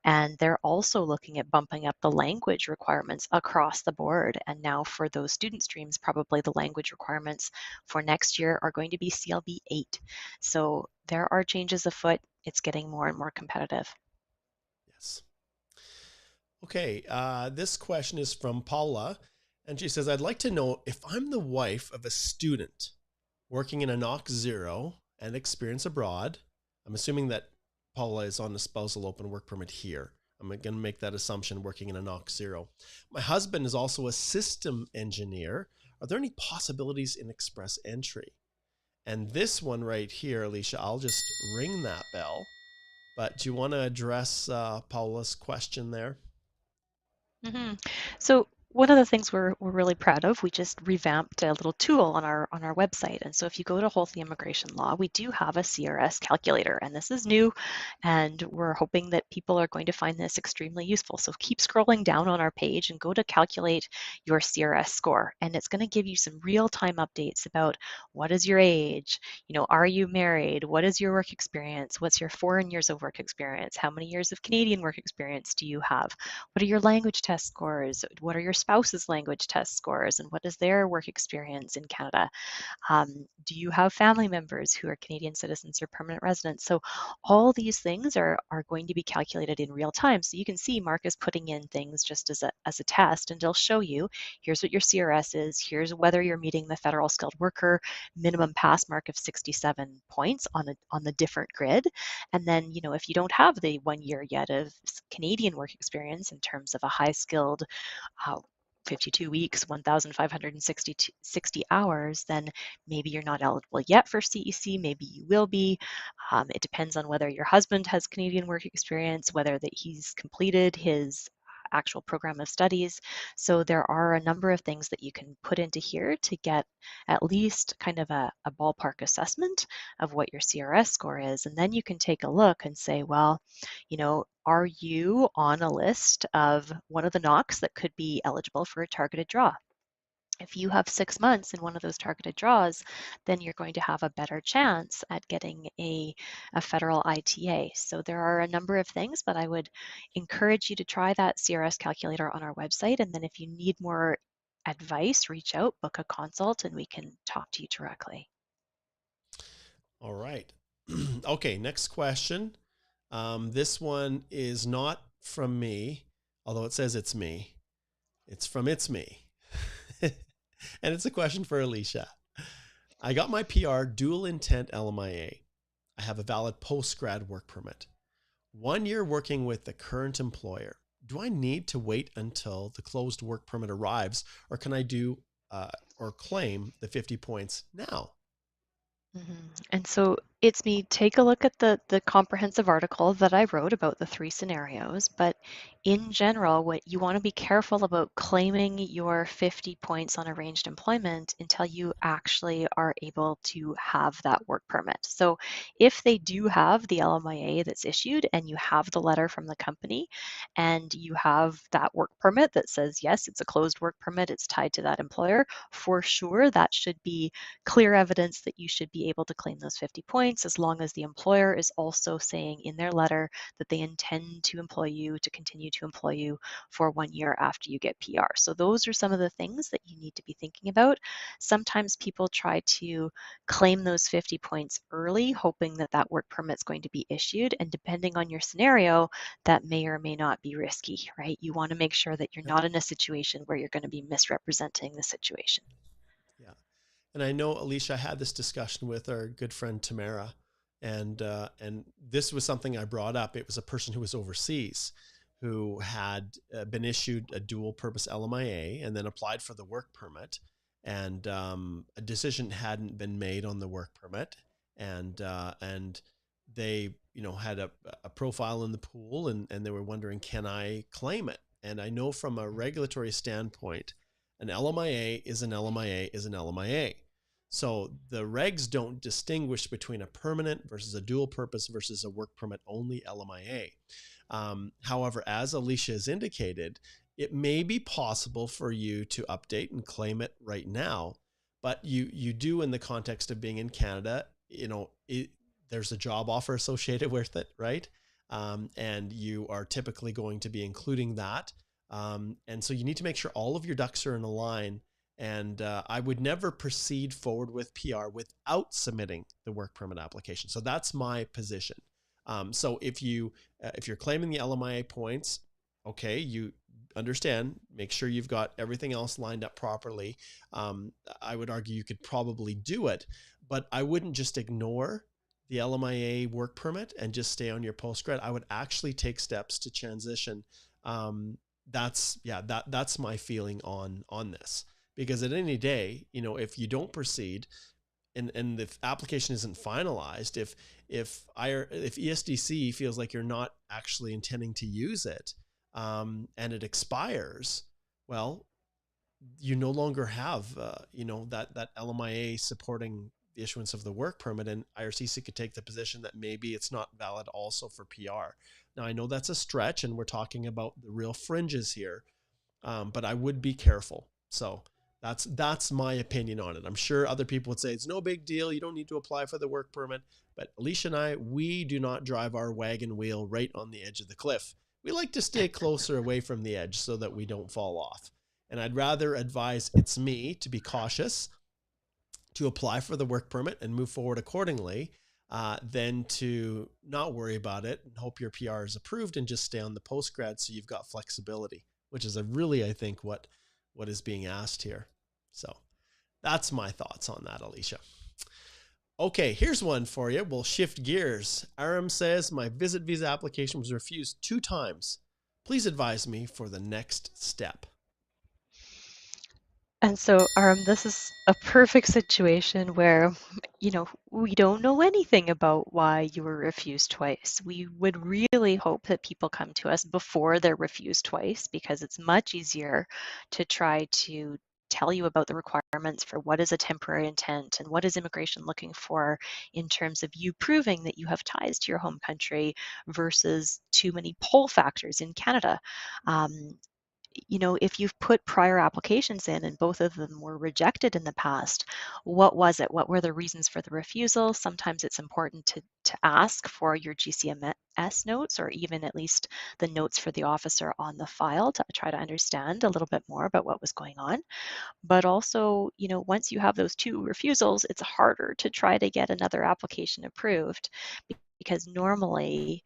And they're also looking at bumping up the language requirements across the board. And now for those student streams, probably the language requirements for next year are going to be CLB 8. So there are changes afoot. It's getting more and more competitive. Yes. Okay, this question is from Paula, and she says, I'd like to know if I'm the wife of a student working in a NOC 0 and experience abroad. I'm assuming that Paula is on a spousal open work permit here. I'm going to make that assumption, working in a NOC 0. My husband is also a system engineer. Are there any possibilities in express entry? And this one right here, Alicia, I'll just ring that bell. But do you want to address Paula's question there? Mm-hmm. So one of the things we're really proud of, we just revamped a little tool on our website. And so if you go to Holthe Immigration Law, we do have a CRS calculator, and this is new, and we're hoping that people are going to find this extremely useful. So keep scrolling down on our page and go to calculate your CRS score, and it's going to give you some real-time updates about what is your age, are you married, what is your work experience, what's your foreign years of work experience, how many years of Canadian work experience do you have, what are your language test scores, what are your spouse's language test scores, and what is their work experience in Canada? Do you have family members who are Canadian citizens or permanent residents? So all these things are going to be calculated in real time. So you can see Mark is putting in things just as a test, and it'll show you, here's what your CRS is, here's whether you're meeting the federal skilled worker minimum pass mark of 67 points on the different grid. And then, if you don't have the 1 year yet of Canadian work experience in terms of a high skilled 52 weeks, 1,560 hours, then maybe you're not eligible yet for CEC, maybe you will be. It depends on whether your husband has Canadian work experience, whether that he's completed his actual program of studies. So there are a number of things that you can put into here to get at least kind of a ballpark assessment of what your CRS score is. And then you can take a look and say, well, are you on a list of one of the NOCs that could be eligible for a targeted draw? If you have 6 months in one of those targeted draws, then you're going to have a better chance at getting a federal ITA. So there are a number of things, but I would encourage you to try that CRS calculator on our website. And then if you need more advice, reach out, book a consult, and we can talk to you directly. All right. Okay, next question. This one is not from me, although it says it's me. It's from It's Me. And it's a question for Alicia. I got my PR dual intent LMIA. I have a valid post-grad work permit. 1 year working with the current employer. Do I need to wait until the closed work permit arrives, or can I do or claim the 50 points now? Mm-hmm. And so It's me. Take a look at the comprehensive article that I wrote about the three scenarios. But in general, what you want to be careful about claiming your 50 points on arranged employment until you actually are able to have that work permit. So if they do have the LMIA that's issued and you have the letter from the company and you have that work permit that says, yes, it's a closed work permit, it's tied to that employer, for sure that should be clear evidence that you should be able to claim those 50 points as long as the employer is also saying in their letter that they intend to employ you, to continue to employ you for 1 year after you get PR. So those are some of the things that you need to be thinking about. Sometimes people try to claim those 50 points early, hoping that that work permit's going to be issued. And depending on your scenario, that may or may not be risky, right? You want to make sure that you're Yeah. not in a situation where you're going to be misrepresenting the situation. Yeah. And I know, Alicia, I had this discussion with our good friend Tamara, and this was something I brought up. It was a person who was overseas who had been issued a dual purpose LMIA and then applied for the work permit, and a decision hadn't been made on the work permit, and they had a profile in the pool, and they were wondering, can I claim it? And I know from a regulatory standpoint, an LMIA is an LMIA is an LMIA. So the regs don't distinguish between a permanent versus a dual purpose versus a work permit only LMIA. However, as Alicia has indicated, it may be possible for you to update and claim it right now, but you do, in the context of being in Canada, there's a job offer associated with it, right? And you are typically going to be including that. And so you need to make sure all of your ducks are in a line. And I would never proceed forward with PR without submitting the work permit application. So that's my position. So if you're claiming the LMIA points, okay, you understand, make sure you've got everything else lined up properly. I would argue you could probably do it, but I wouldn't just ignore the LMIA work permit and just stay on your postgrad. I would actually take steps to transition. That's my feeling on this, because at any day, if you don't proceed and the application isn't finalized, if ESDC feels like you're not actually intending to use it, and it expires, well, you no longer have that LMIA supporting the issuance of the work permit, and IRCC could take the position that maybe it's not valid also for PR. Now, I know that's a stretch, and we're talking about the real fringes here, but I would be careful. So that's my opinion on it. I'm sure other people would say it's no big deal, you don't need to apply for the work permit. But Alicia and I, we do not drive our wagon wheel right on the edge of the cliff. We like to stay closer away from the edge so that we don't fall off. And I'd rather advise it's me to be cautious, to apply for the work permit and move forward accordingly, than to not worry about it and hope your PR is approved and just stay on the postgrad so you've got flexibility, which is really, I think, what is being asked here. So that's my thoughts on that, Alicia. Okay, here's one for you. We'll shift gears. Aram says, my visit visa application was refused 2 times. Please advise me for the next step. And so, this is a perfect situation where, we don't know anything about why you were refused twice. We would really hope that people come to us before they're refused twice, because it's much easier to try to tell you about the requirements for what is a temporary intent and what is immigration looking for in terms of you proving that you have ties to your home country versus too many pull factors in Canada. If you've put prior applications in and both of them were rejected in the past, what was it? What were the reasons for the refusal? Sometimes it's important to ask for your GCMS notes, or even at least the notes for the officer on the file, to try to understand a little bit more about what was going on. But also, once you have those 2 refusals, it's harder to try to get another application approved, because normally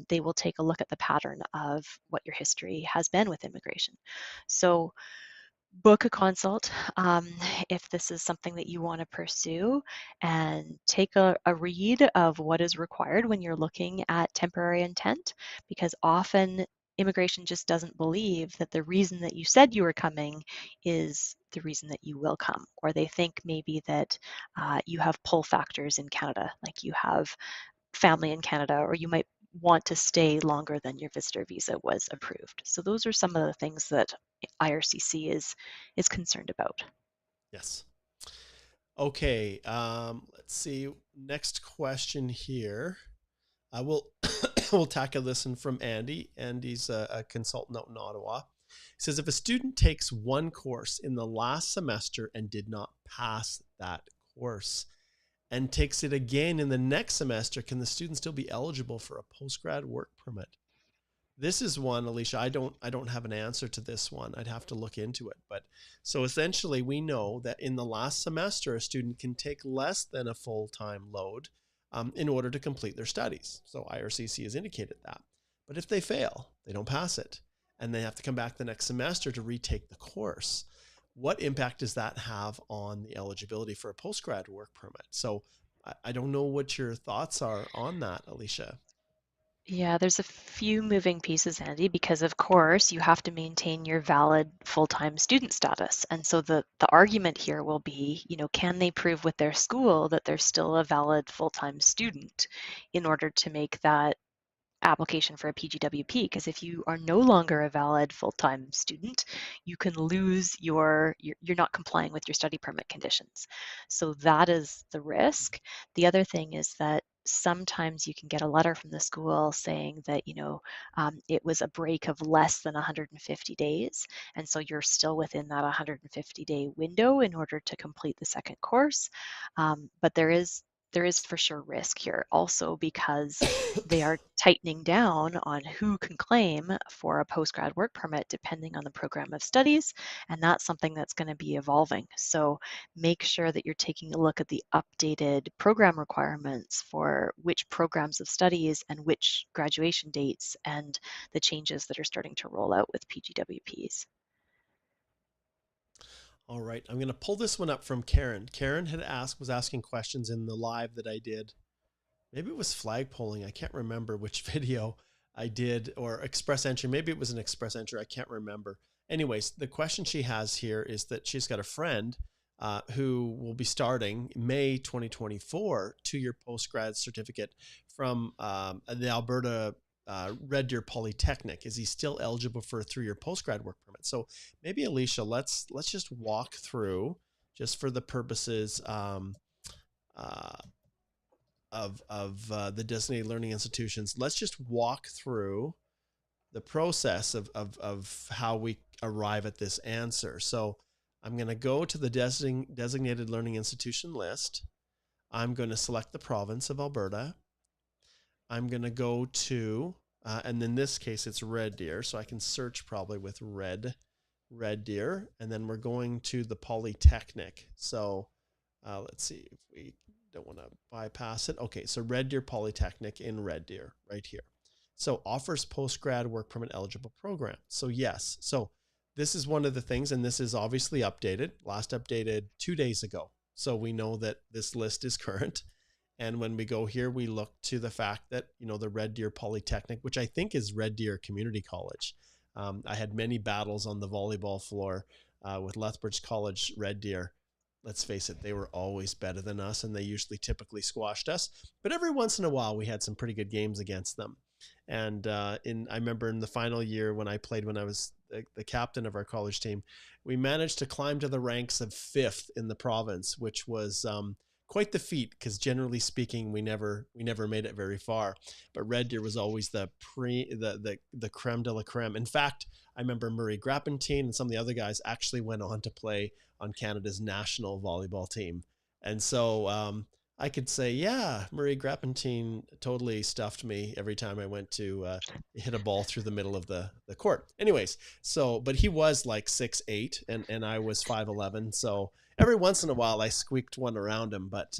they will take a look at the pattern of what your history has been with immigration. So book a consult if this is something that you want to pursue, and take a read of what is required when you're looking at temporary intent, because often immigration just doesn't believe that the reason that you said you were coming is the reason that you will come. Or they think maybe that you have pull factors in Canada, like you have family in Canada, or you might want to stay longer than your visitor visa was approved. So those are some of the things that IRCC is concerned about. Yes. Okay. Let's see. Next question here. I will we'll tackle this one from Andy. Andy's a consultant out in Ottawa. He says, if a student takes one course in the last semester and did not pass that course and takes it again in the next semester, can the student still be eligible for a post-grad work permit? This is one, Alicia, I don't have an answer to this one. I'd have to look into it. But so essentially we know that in the last semester, a student can take less than a full-time load in order to complete their studies. So IRCC has indicated that. But if they fail, they don't pass it, and they have to come back the next semester to retake the course. What impact does that have on the eligibility for a post-grad work permit? So I don't know what your thoughts are on that, Alicia. Yeah, there's a few moving pieces, Andy, because of course you have to maintain your valid full-time student status. And so the argument here will be, can they prove with their school that they're still a valid full-time student in order to make that application for a PGWP? Because if you are no longer a valid full-time student, you can lose you're not complying with your study permit conditions. So that is the risk. The other thing is that sometimes you can get a letter from the school saying that it was a break of less than 150 days, and so you're still within that 150-day window in order to complete the second course. But there is for sure risk here also, because they are tightening down on who can claim for a postgrad work permit depending on the program of studies, and that's something that's going to be evolving. So make sure that you're taking a look at the updated program requirements for which programs of studies and which graduation dates and the changes that are starting to roll out with PGWPs. All right, I'm going to pull this one up from Karen. Karen was asking questions in the live that I did. Maybe it was flag polling. I can't remember which video I did, or express entry. Maybe it was an express entry. I can't remember. Anyways, the question she has here is that she's got a friend who will be starting May 2024 2-year postgrad certificate from the Alberta Red Deer Polytechnic. Is he still eligible for a 3-year postgrad work permit? So maybe Alicia, let's just walk through, just for the purposes of the designated learning institutions. Let's just walk through the process of how we arrive at this answer. So I'm going to go to the designated learning institution list. I'm going to select the province of Alberta. I'm going to go to, and in this case, it's Red Deer. So I can search probably with Red Deer. And then we're going to the Polytechnic. So let's see if we don't want to bypass it. Okay, so Red Deer Polytechnic in Red Deer, right here. So offers postgrad work permit eligible program. So yes, so this is one of the things, and this is obviously updated, last updated 2 days ago. So we know that this list is current. And when we go here, we look to the fact that, the Red Deer Polytechnic, which I think is Red Deer Community College. I had many battles on the volleyball floor with Lethbridge College, Red Deer. Let's face it, they were always better than us, and they typically squashed us. But every once in a while, we had some pretty good games against them. And I remember in the final year when I played, when I was the captain of our college team, we managed to climb to the ranks of 5th in the province, which was quite the feat, because generally speaking, we never made it very far. But Red Deer was always the creme de la creme. In fact, I remember Murray Grappentine and some of the other guys actually went on to play on Canada's national volleyball team. And so I could say, yeah, Murray Grappentine totally stuffed me every time I went to hit a ball through the middle of the court. Anyways, so, but he was like 6'8", and I was 5'11". So every once in a while I squeaked one around him. But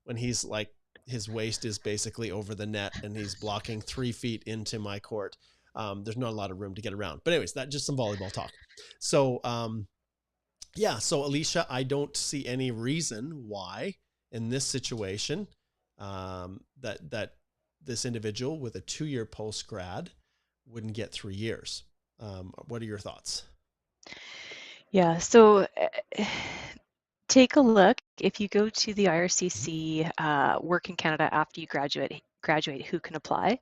when he's like, his waist is basically over the net and he's blocking 3 feet into my court, there's not a lot of room to get around. But anyways, that's just some volleyball talk. So yeah, so Alicia, I don't see any reason why in this situation that this individual with a 2-year postgrad wouldn't get 3 years. What are your thoughts? Yeah, so take a look. If you go to the Mhm. IRCC Work in Canada after you graduate, who can apply?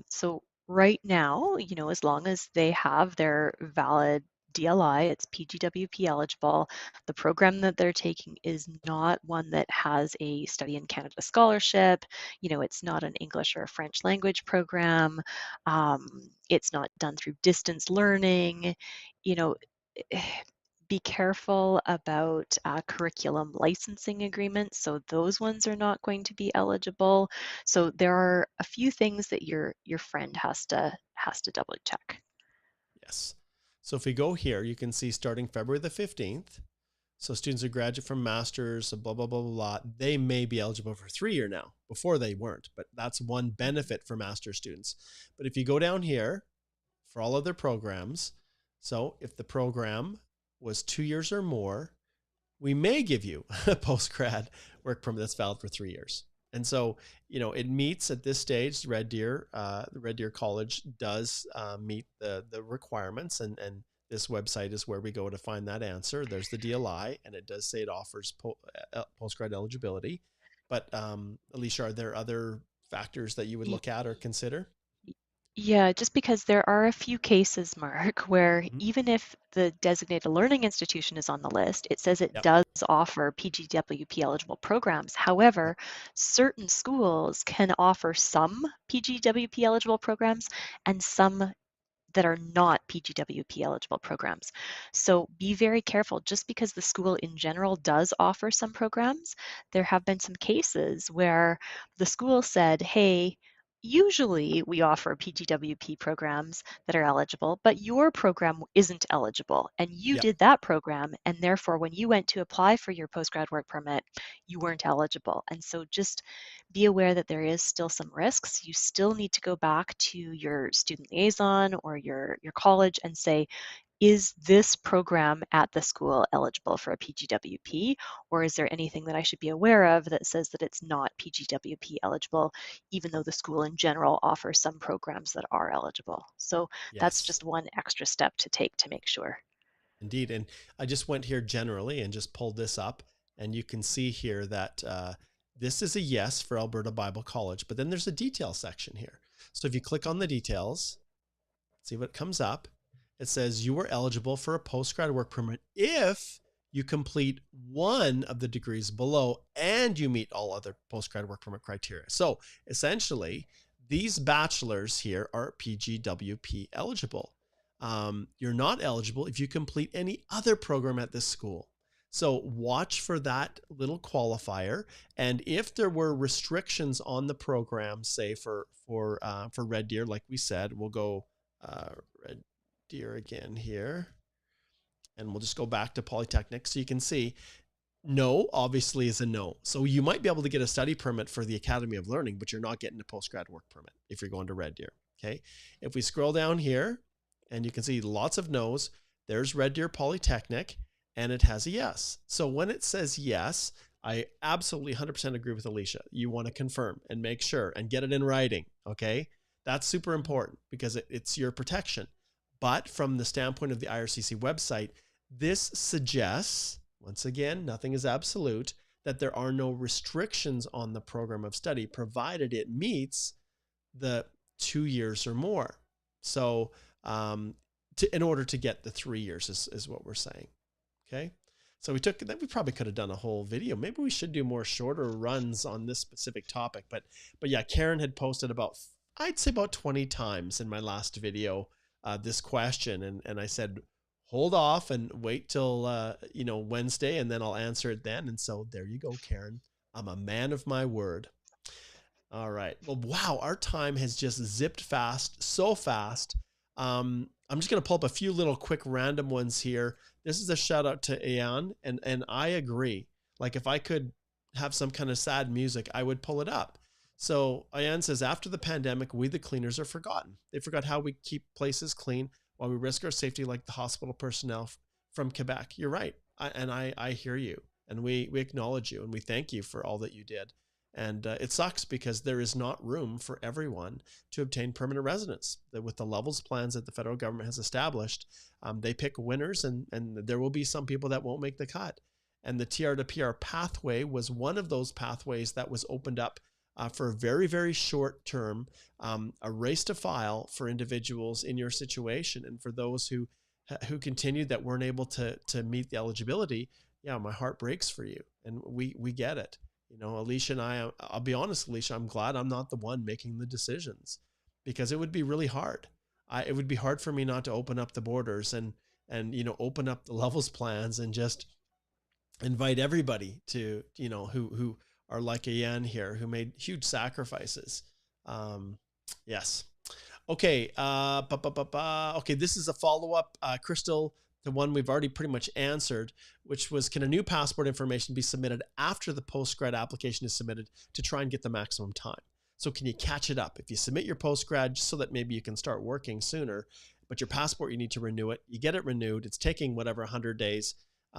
So right now, as long as they have their valid DLI, it's PGWP eligible. The program that they're taking is not one that has a Study in Canada scholarship. It's not an English or a French language program. It's not done through distance learning. You know, be careful about curriculum licensing agreements. So those ones are not going to be eligible. So there are a few things that your friend has to double check. Yes. So if we go here, you can see starting February the 15th. So students who graduate from masters, blah, blah, blah, blah, blah, they may be eligible for 3-year now. Before they weren't, but that's one benefit for master students. But if you go down here for all other programs, so if the program was 2 years or more, we may give you a post-grad work permit that's valid for 3 years. And so, it meets at this stage. The Red Deer College does meet the requirements, and this website is where we go to find that answer. There's the DLI, and it does say it offers post-grad eligibility. But Alicia, are there other factors that you would look at or consider? Yeah, just because there are a few cases, Mark, where Mhm. even if the designated learning institution is on the list, it says it Yep. does offer PGWP eligible programs. Yep. However, certain schools can offer some PGWP eligible programs and some that are not PGWP eligible programs. So be very careful. Just because the school in general does offer some programs, there have been some cases where the school said, hey, usually we offer PGWP programs that are eligible, but your program isn't eligible. And you Yep. did that program. And therefore, when you went to apply for your postgrad work permit, you weren't eligible. And so just be aware that there is still some risks. You still need to go back to your student liaison or your college and say, is this program at the school eligible for a PGWP, or is there anything that I should be aware of that says that it's not PGWP eligible, even though the school in general offers some programs that are eligible? So that's Yes. just one extra step to take to make sure. Indeed. And I just went here generally and just pulled this up. And you can see here that this is a yes for Alberta Bible College, but then there's a detail section here. So if you click on the details, see what comes up. It says you are eligible for a postgrad work permit if you complete one of the degrees below and you meet all other postgrad work permit criteria. So essentially, these bachelors here are PGWP eligible. You're not eligible if you complete any other program at this school. So watch for that little qualifier, and if there were restrictions on the program, say for Red Deer, like we said, we'll go Red Deer again here, and we'll just go back to Polytechnic so you can see no obviously is a no. So you might be able to get a study permit for the Academy of Learning, but you're not getting a postgrad work permit if you're going to Red Deer. Okay. If we scroll down here, and you can see lots of no's, there's Red Deer Polytechnic, and it has a yes. So when it says yes, I absolutely 100% agree with Alicia. You want to confirm and make sure and get it in writing. Okay. That's super important because it's your protection. But from the standpoint of the IRCC website, this suggests, once again, nothing is absolute, that there are no restrictions on the program of study, provided it meets the 2 years or more. So in order to get the 3 years is what we're saying. Okay. So we probably could have done a whole video. Maybe we should do more shorter runs on this specific topic. But yeah, Karen had posted I'd say about 20 times in my last video this question, and I said, hold off and wait till Wednesday, and then I'll answer it then. And so there you go, Karen. I'm a man of my word. All right. Well, wow, our time has just zipped fast, so fast. I'm just going to pull up a few little quick random ones here. This is a shout out to Ayan, and I agree. Like if I could have some kind of sad music, I would pull it up. So Ayan says, after the pandemic, we the cleaners are forgotten. They forgot how we keep places clean while we risk our safety like the hospital personnel from Quebec. You're right. I hear you, and we acknowledge you, and we thank you for all that you did. And it sucks because there is not room for everyone to obtain permanent residence. With the levels plans that the federal government has established, they pick winners, and there will be some people that won't make the cut. And the TR to PR pathway was one of those pathways that was opened up for a very, very short term, a race to file for individuals in your situation. And for those who continued that weren't able to meet the eligibility, yeah, my heart breaks for you. And we get it. You know, Alicia and I'll be honest, Alicia, I'm glad I'm not the one making the decisions, because it would be really hard. It would be hard for me not to open up the borders and, you know, open up the levels plans and just invite everybody to, you know, who are like Ian here, who made huge sacrifices. Yes. Okay. Okay. This is a follow-up, Crystal, the one we've already pretty much answered, which was, can a new passport information be submitted after the post-grad application is submitted to try and get the maximum time? So can you catch it up? If you submit your post-grad just so that maybe you can start working sooner, but your passport, you need to renew it. You get it renewed. It's taking whatever, 100 days.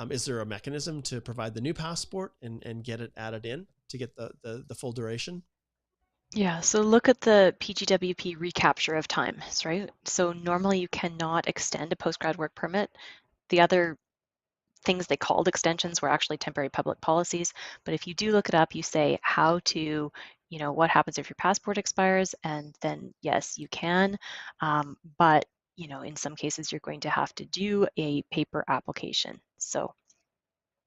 Is there a mechanism to provide the new passport and get it added in to get the full duration? Yeah, so look at the PGWP recapture of time, right? So normally you cannot extend a postgrad work permit. The other things they called extensions were actually temporary public policies. But if you do look it up, you say how to, you know, what happens if your passport expires, and then yes, you can. But, you know, in some cases, you're going to have to do a paper application. So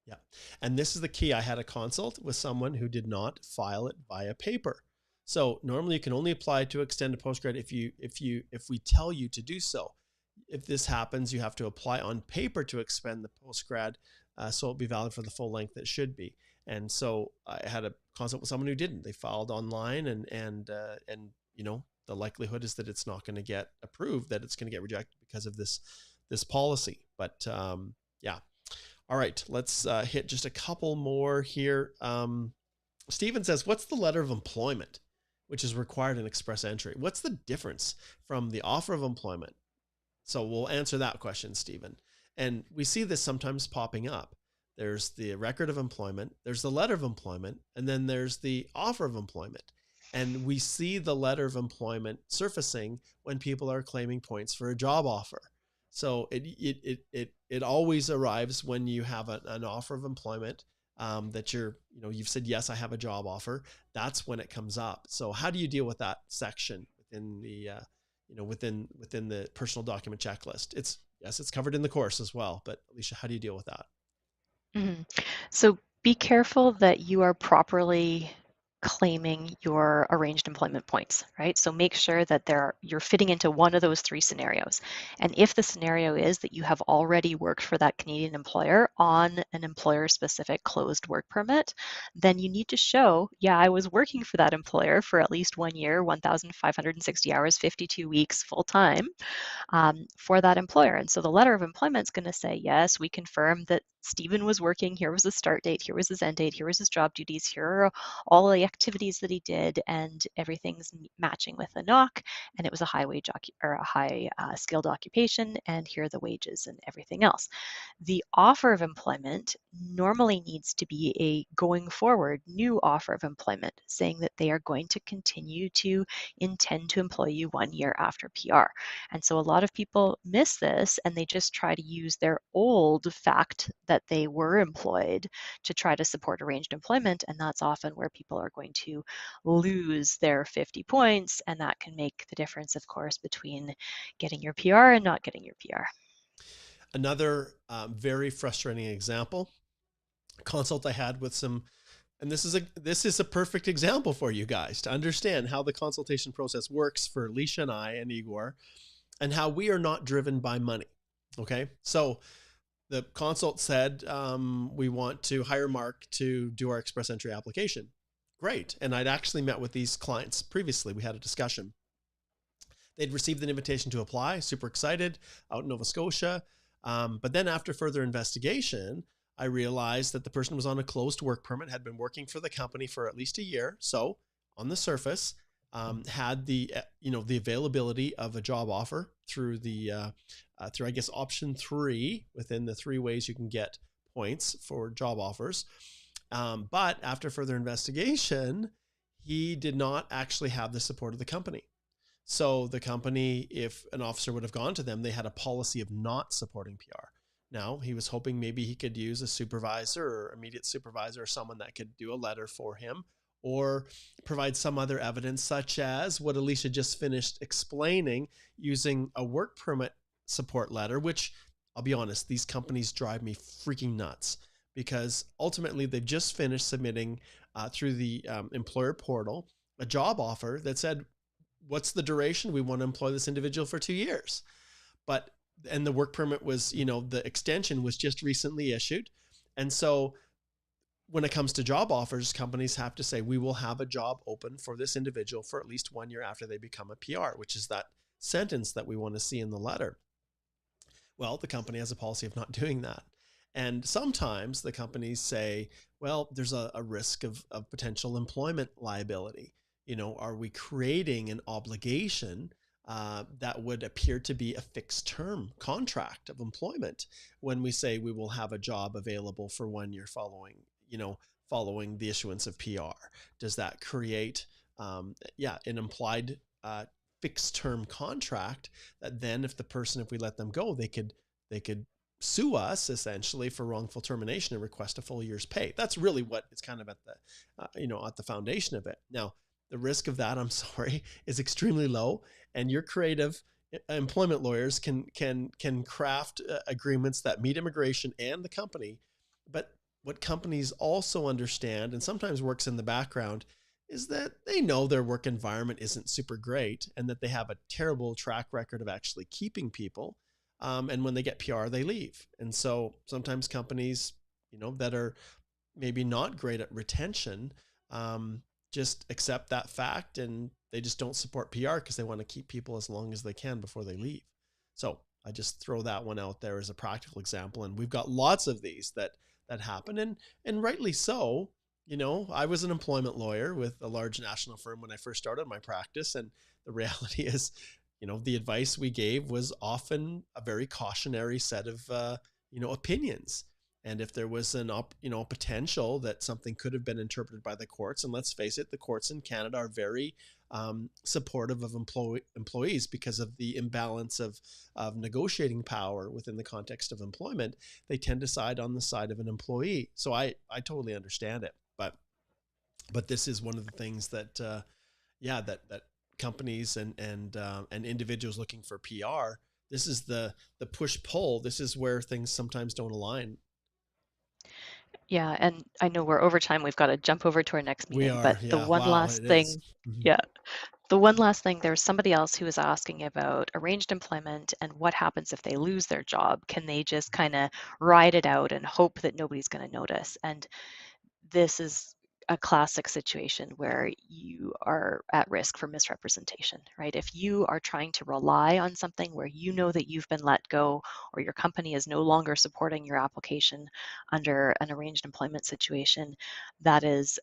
Yeah. And this is the key. I had a consult with someone who did not file it via paper. So normally you can only apply to extend a postgrad if we tell you to do so. If this happens, you have to apply on paper to expend the postgrad, so it'll be valid for the full length it should be. And so I had a consult with someone who didn't. They filed online, and you know, the likelihood is that it's not going to get approved, that it's going to get rejected because of this policy. But yeah. All right, let's hit just a couple more here. Stephen says, what's the letter of employment, which is required in express entry? What's the difference from the offer of employment? So we'll answer that question, Stephen. And we see this sometimes popping up. There's the record of employment, there's the letter of employment, and then there's the offer of employment. And we see the letter of employment surfacing when people are claiming points for a job offer. So it always arrives when you have an offer of employment, that you've said, yes, I have a job offer. That's when it comes up. So how do you deal with that section within the, within the personal document checklist? It's covered in the course as well, but Alicia, how do you deal with that? Mm-hmm. So be careful that you are properly claiming your arranged employment points, right? So make sure that you're fitting into one of those three scenarios. And if the scenario is that you have already worked for that Canadian employer on an employer-specific closed work permit, then you need to show, yeah, I was working for that employer for at least 1 year, 1,560 hours, 52 weeks full-time, for that employer. And so the letter of employment is going to say, yes, we confirm that Stephen was working. Here was his start date. Here was his end date. Here was his job duties. Here are all the activities that he did, and everything's matching with the NOC. And it was a high wage or a high skilled occupation. And here are the wages and everything else. The offer of employment normally needs to be a going forward new offer of employment, saying that they are going to continue to intend to employ you 1 year after PR. And so a lot of people miss this, and they just try to use their old fact that they were employed to try to support arranged employment. And that's often where people are going to lose their 50 points. And that can make the difference, of course, between getting your PR and not getting your PR. Another very frustrating example, consult I had with some, and this is a perfect example for you guys to understand how the consultation process works for Alicia and I and Igor, and how we are not driven by money. Okay. So the consult said, we want to hire Mark to do our express entry application. Great. And I'd actually met with these clients previously. We had a discussion. They'd received an invitation to apply, super excited, out in Nova Scotia. But then after further investigation, I realized that the person was on a closed work permit, had been working for the company for at least a year. So on the surface, had the availability of a job offer through I guess option 3 within the 3 ways you can get points for job offers. But after further investigation, he did not actually have the support of the company. So the company, if an officer would have gone to them, they had a policy of not supporting PR. Now, he was hoping maybe he could use a supervisor or immediate supervisor or someone that could do a letter for him or provide some other evidence, such as what Alicia just finished explaining, using a work permit support letter, which, I'll be honest, these companies drive me freaking nuts, because ultimately they've just finished submitting through the employer portal a job offer that said, what's the duration? We want to employ this individual for 2 years. And the work permit was, the extension was just recently issued. And so when it comes to job offers, companies have to say, we will have a job open for this individual for at least 1 year after they become a PR, which is that sentence that we want to see in the letter. Well, the company has a policy of not doing that. And sometimes the companies say, well, there's a risk of potential employment liability. Are we creating an obligation that would appear to be a fixed term contract of employment when we say we will have a job available for 1 year following the issuance of PR? Does that create, an implied fixed term contract that then if we let them go, they could sue us essentially for wrongful termination and request a full year's pay? That's really what it's kind of at the foundation of it. Now, the risk of that, I'm sorry, is extremely low, and your creative employment lawyers can craft agreements that meet immigration and the company. But what companies also understand, and sometimes works in the background, is that they know their work environment isn't super great and that they have a terrible track record of actually keeping people. And when they get PR, they leave. And so sometimes companies, that are maybe not great at retention, just accept that fact, and they just don't support PR because they want to keep people as long as they can before they leave. So I just throw that one out there as a practical example. And we've got lots of these that happen, and rightly so. I was an employment lawyer with a large national firm when I first started my practice. And the reality is, the advice we gave was often a very cautionary set of, opinions. And if there was a potential that something could have been interpreted by the courts, and let's face it, the courts in Canada are very supportive of employees because of the imbalance of negotiating power within the context of employment. They tend to side on the side of an employee. So I totally understand it. But this is one of the things that that companies and individuals looking for PR, this is the push pull. This is where things sometimes don't align. Yeah, and I know we're over time. We've got to jump over to our next We meeting. are, But the yeah. one Wow, last it thing, is. Mm-hmm. yeah, the one last thing, there's somebody else who was asking about arranged employment and what happens if they lose their job. Can they just kind of ride it out and hope that nobody's going to notice? And this is a classic situation where you are at risk for misrepresentation, right? If you are trying to rely on something where you know that you've been let go or your company is no longer supporting your application under an arranged employment situation, that is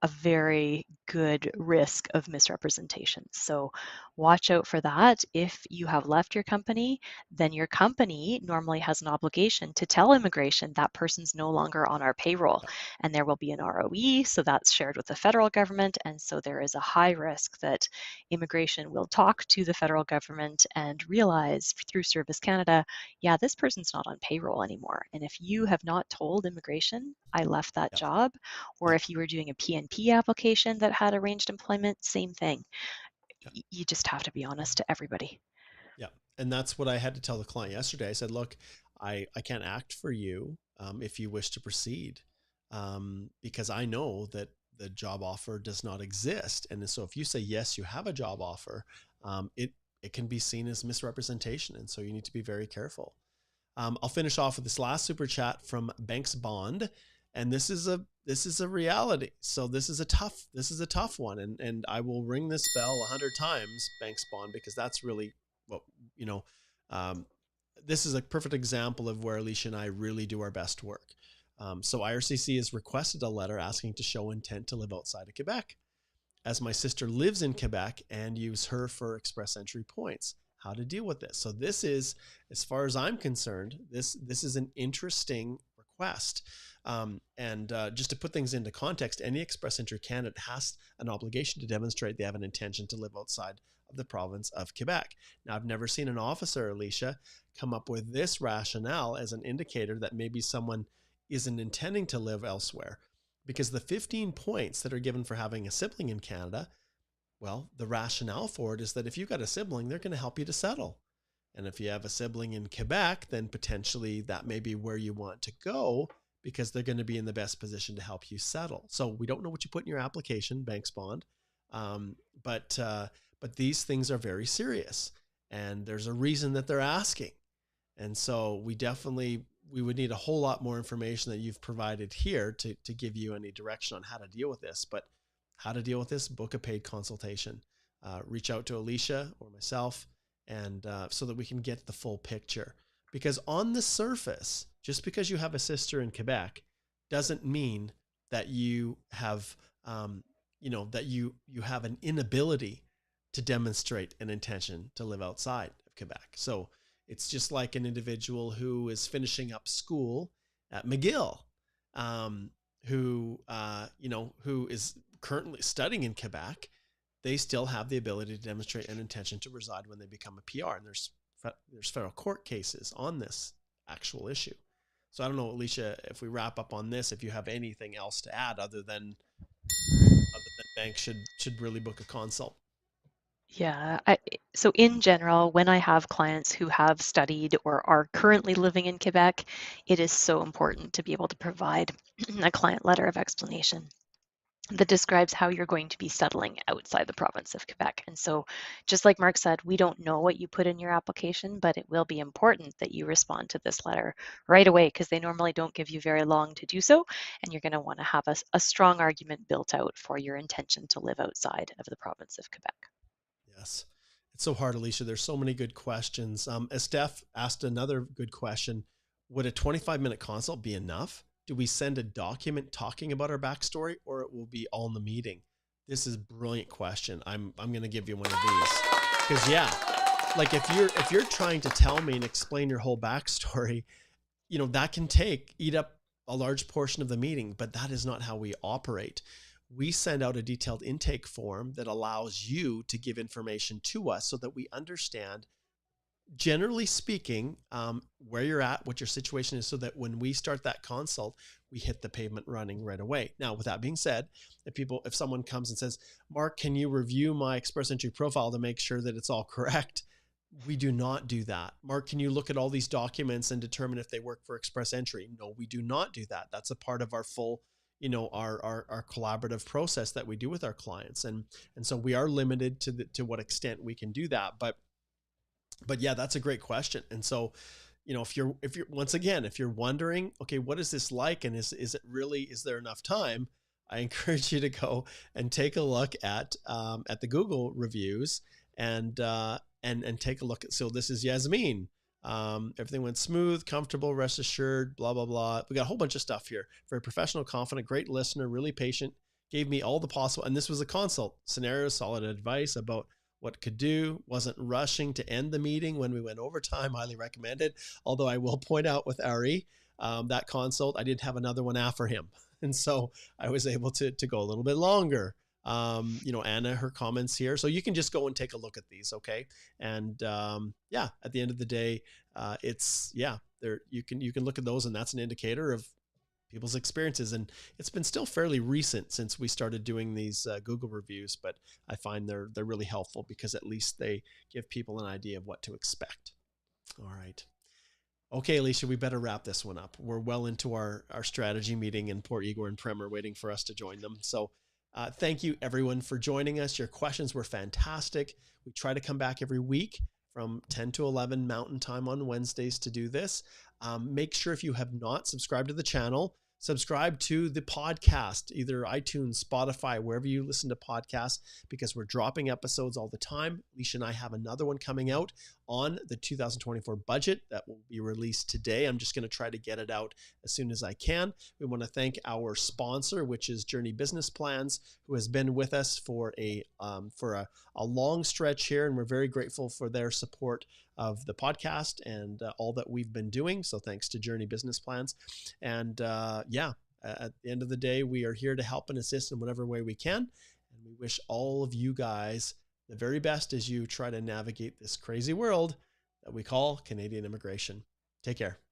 a very good risk of misrepresentation. So watch out for that. If you have left your company, then your company normally has an obligation to tell immigration that person's no longer on our payroll, and there will be an ROE. So that's shared with the federal government. And so there is a high risk that immigration will talk to the federal government and realize through Service Canada, yeah, this person's not on payroll anymore. And if you have not told immigration, I left that job, or if you were doing a PNP application that had arranged employment, same thing. You just have to be honest to everybody. Yeah. And that's what I had to tell the client yesterday. I said, look, I can't act for you if you wish to proceed, because I know that the job offer does not exist. And so if you say, yes, you have a job offer, it can be seen as misrepresentation. And so you need to be very careful. I'll finish off with this last super chat from Banks Bond. And this is a reality. So this is a tough one. And I will ring this bell 100 times, Banks Bond, because that's really what, this is a perfect example of where Alicia and I really do our best work. So IRCC has requested a letter asking to show intent to live outside of Quebec, as my sister lives in Quebec and use her for express entry points. How to deal with this? So this is, as far as I'm concerned, this is an interesting request. Just to put things into context, any express entry candidate has an obligation to demonstrate they have an intention to live outside of the province of Quebec. Now, I've never seen an officer, Alicia, come up with this rationale as an indicator that maybe someone isn't intending to live elsewhere, because the 15 points that are given for having a sibling in Canada, well, the rationale for it is that if you've got a sibling, they're going to help you to settle. And if you have a sibling in Quebec, then potentially that may be where you want to go, because they're going to be in the best position to help you settle. So we don't know what you put in your application, Banks Bond, but these things are very serious, and there's a reason that they're asking. And so we would need a whole lot more information that you've provided here to give you any direction on how to deal with this. But how to deal with this, book a paid consultation. Reach out to Alicia or myself, and so that we can get the full picture. Because on the surface, just because you have a sister in Quebec doesn't mean that you have, that you have an inability to demonstrate an intention to live outside of Quebec. So it's just like an individual who is finishing up school at McGill, who is currently studying in Quebec. They still have the ability to demonstrate an intention to reside when they become a PR. And there's federal court cases on this actual issue. So I don't know, Alicia, if we wrap up on this, if you have anything else to add other than banks should really book a consult. Yeah. So in general, when I have clients who have studied or are currently living in Quebec, it is so important to be able to provide a client letter of explanation that describes how you're going to be settling outside the province of Quebec. And so, just like Mark said, we don't know what you put in your application, but it will be important that you respond to this letter right away, because they normally don't give you very long to do so. And you're going to want to have a strong argument built out for your intention to live outside of the province of Quebec. Yes. It's so hard, Alicia. There's so many good questions. As Steph asked another good question, would a 25-minute consult be enough? Do we send a document talking about our backstory, or it will be all in the meeting? This is a brilliant question. I'm going to give you one of these, because like if you're trying to tell me and explain your whole backstory, that can eat up a large portion of the meeting, but that is not how we operate. We send out a detailed intake form that allows you to give information to us so that we understand, generally speaking, where you're at, what your situation is, so that when we start that consult, we hit the pavement running right away. Now, with that being said, if someone comes and says, Mark, can you review my express entry profile to make sure that it's all correct? We do not do that. Mark, can you look at all these documents and determine if they work for express entry? No, we do not do that. That's a part of our full, our collaborative process that we do with our clients. And so we are limited to what extent we can do that. But yeah, that's a great question. And so, if you're once again, if you're wondering, okay, what is this like? And is there enough time? I encourage you to go and take a look at the Google reviews and take a look at, so this is Yasmin. Everything went smooth, comfortable, rest assured, blah, blah, blah. We got a whole bunch of stuff here. Very professional, confident, great listener, really patient, gave me all the possible, and this was a consult, scenario, solid advice about what could do, wasn't rushing to end the meeting when we went overtime, highly recommended. Although I will point out with Ari, that consult, I did have another one after him. And so I was able to go a little bit longer. Anna, her comments here. So you can just go and take a look at these. Okay. And, at the end of the day, you can look at those, and that's an indicator of people's experiences. And it's been still fairly recent since we started doing these Google reviews, but I find they're really helpful because at least they give people an idea of what to expect. All right. Okay, Alicia, we better wrap this one up. We're well into our strategy meeting, and poor Igor and Prem are waiting for us to join them. So thank you, everyone, for joining us. Your questions were fantastic. We try to come back every week from 10 to 11 Mountain Time on Wednesdays to do this. Make sure, if you have not subscribed to the channel, subscribe to the podcast, either iTunes, Spotify, wherever you listen to podcasts, because we're dropping episodes all the time. Alicia and I have another one coming out on the 2024 budget that will be released today. I'm just going to try to get it out as soon as I can. We want to thank our sponsor, which is Journey Business Plans, who has been with us for a long stretch here, and we're very grateful for their support of the podcast and all that we've been doing. So thanks to Journey Business Plans. And yeah, at the end of the day, we are here to help and assist in whatever way we can. And we wish all of you guys the very best as you try to navigate this crazy world that we call Canadian immigration. Take care.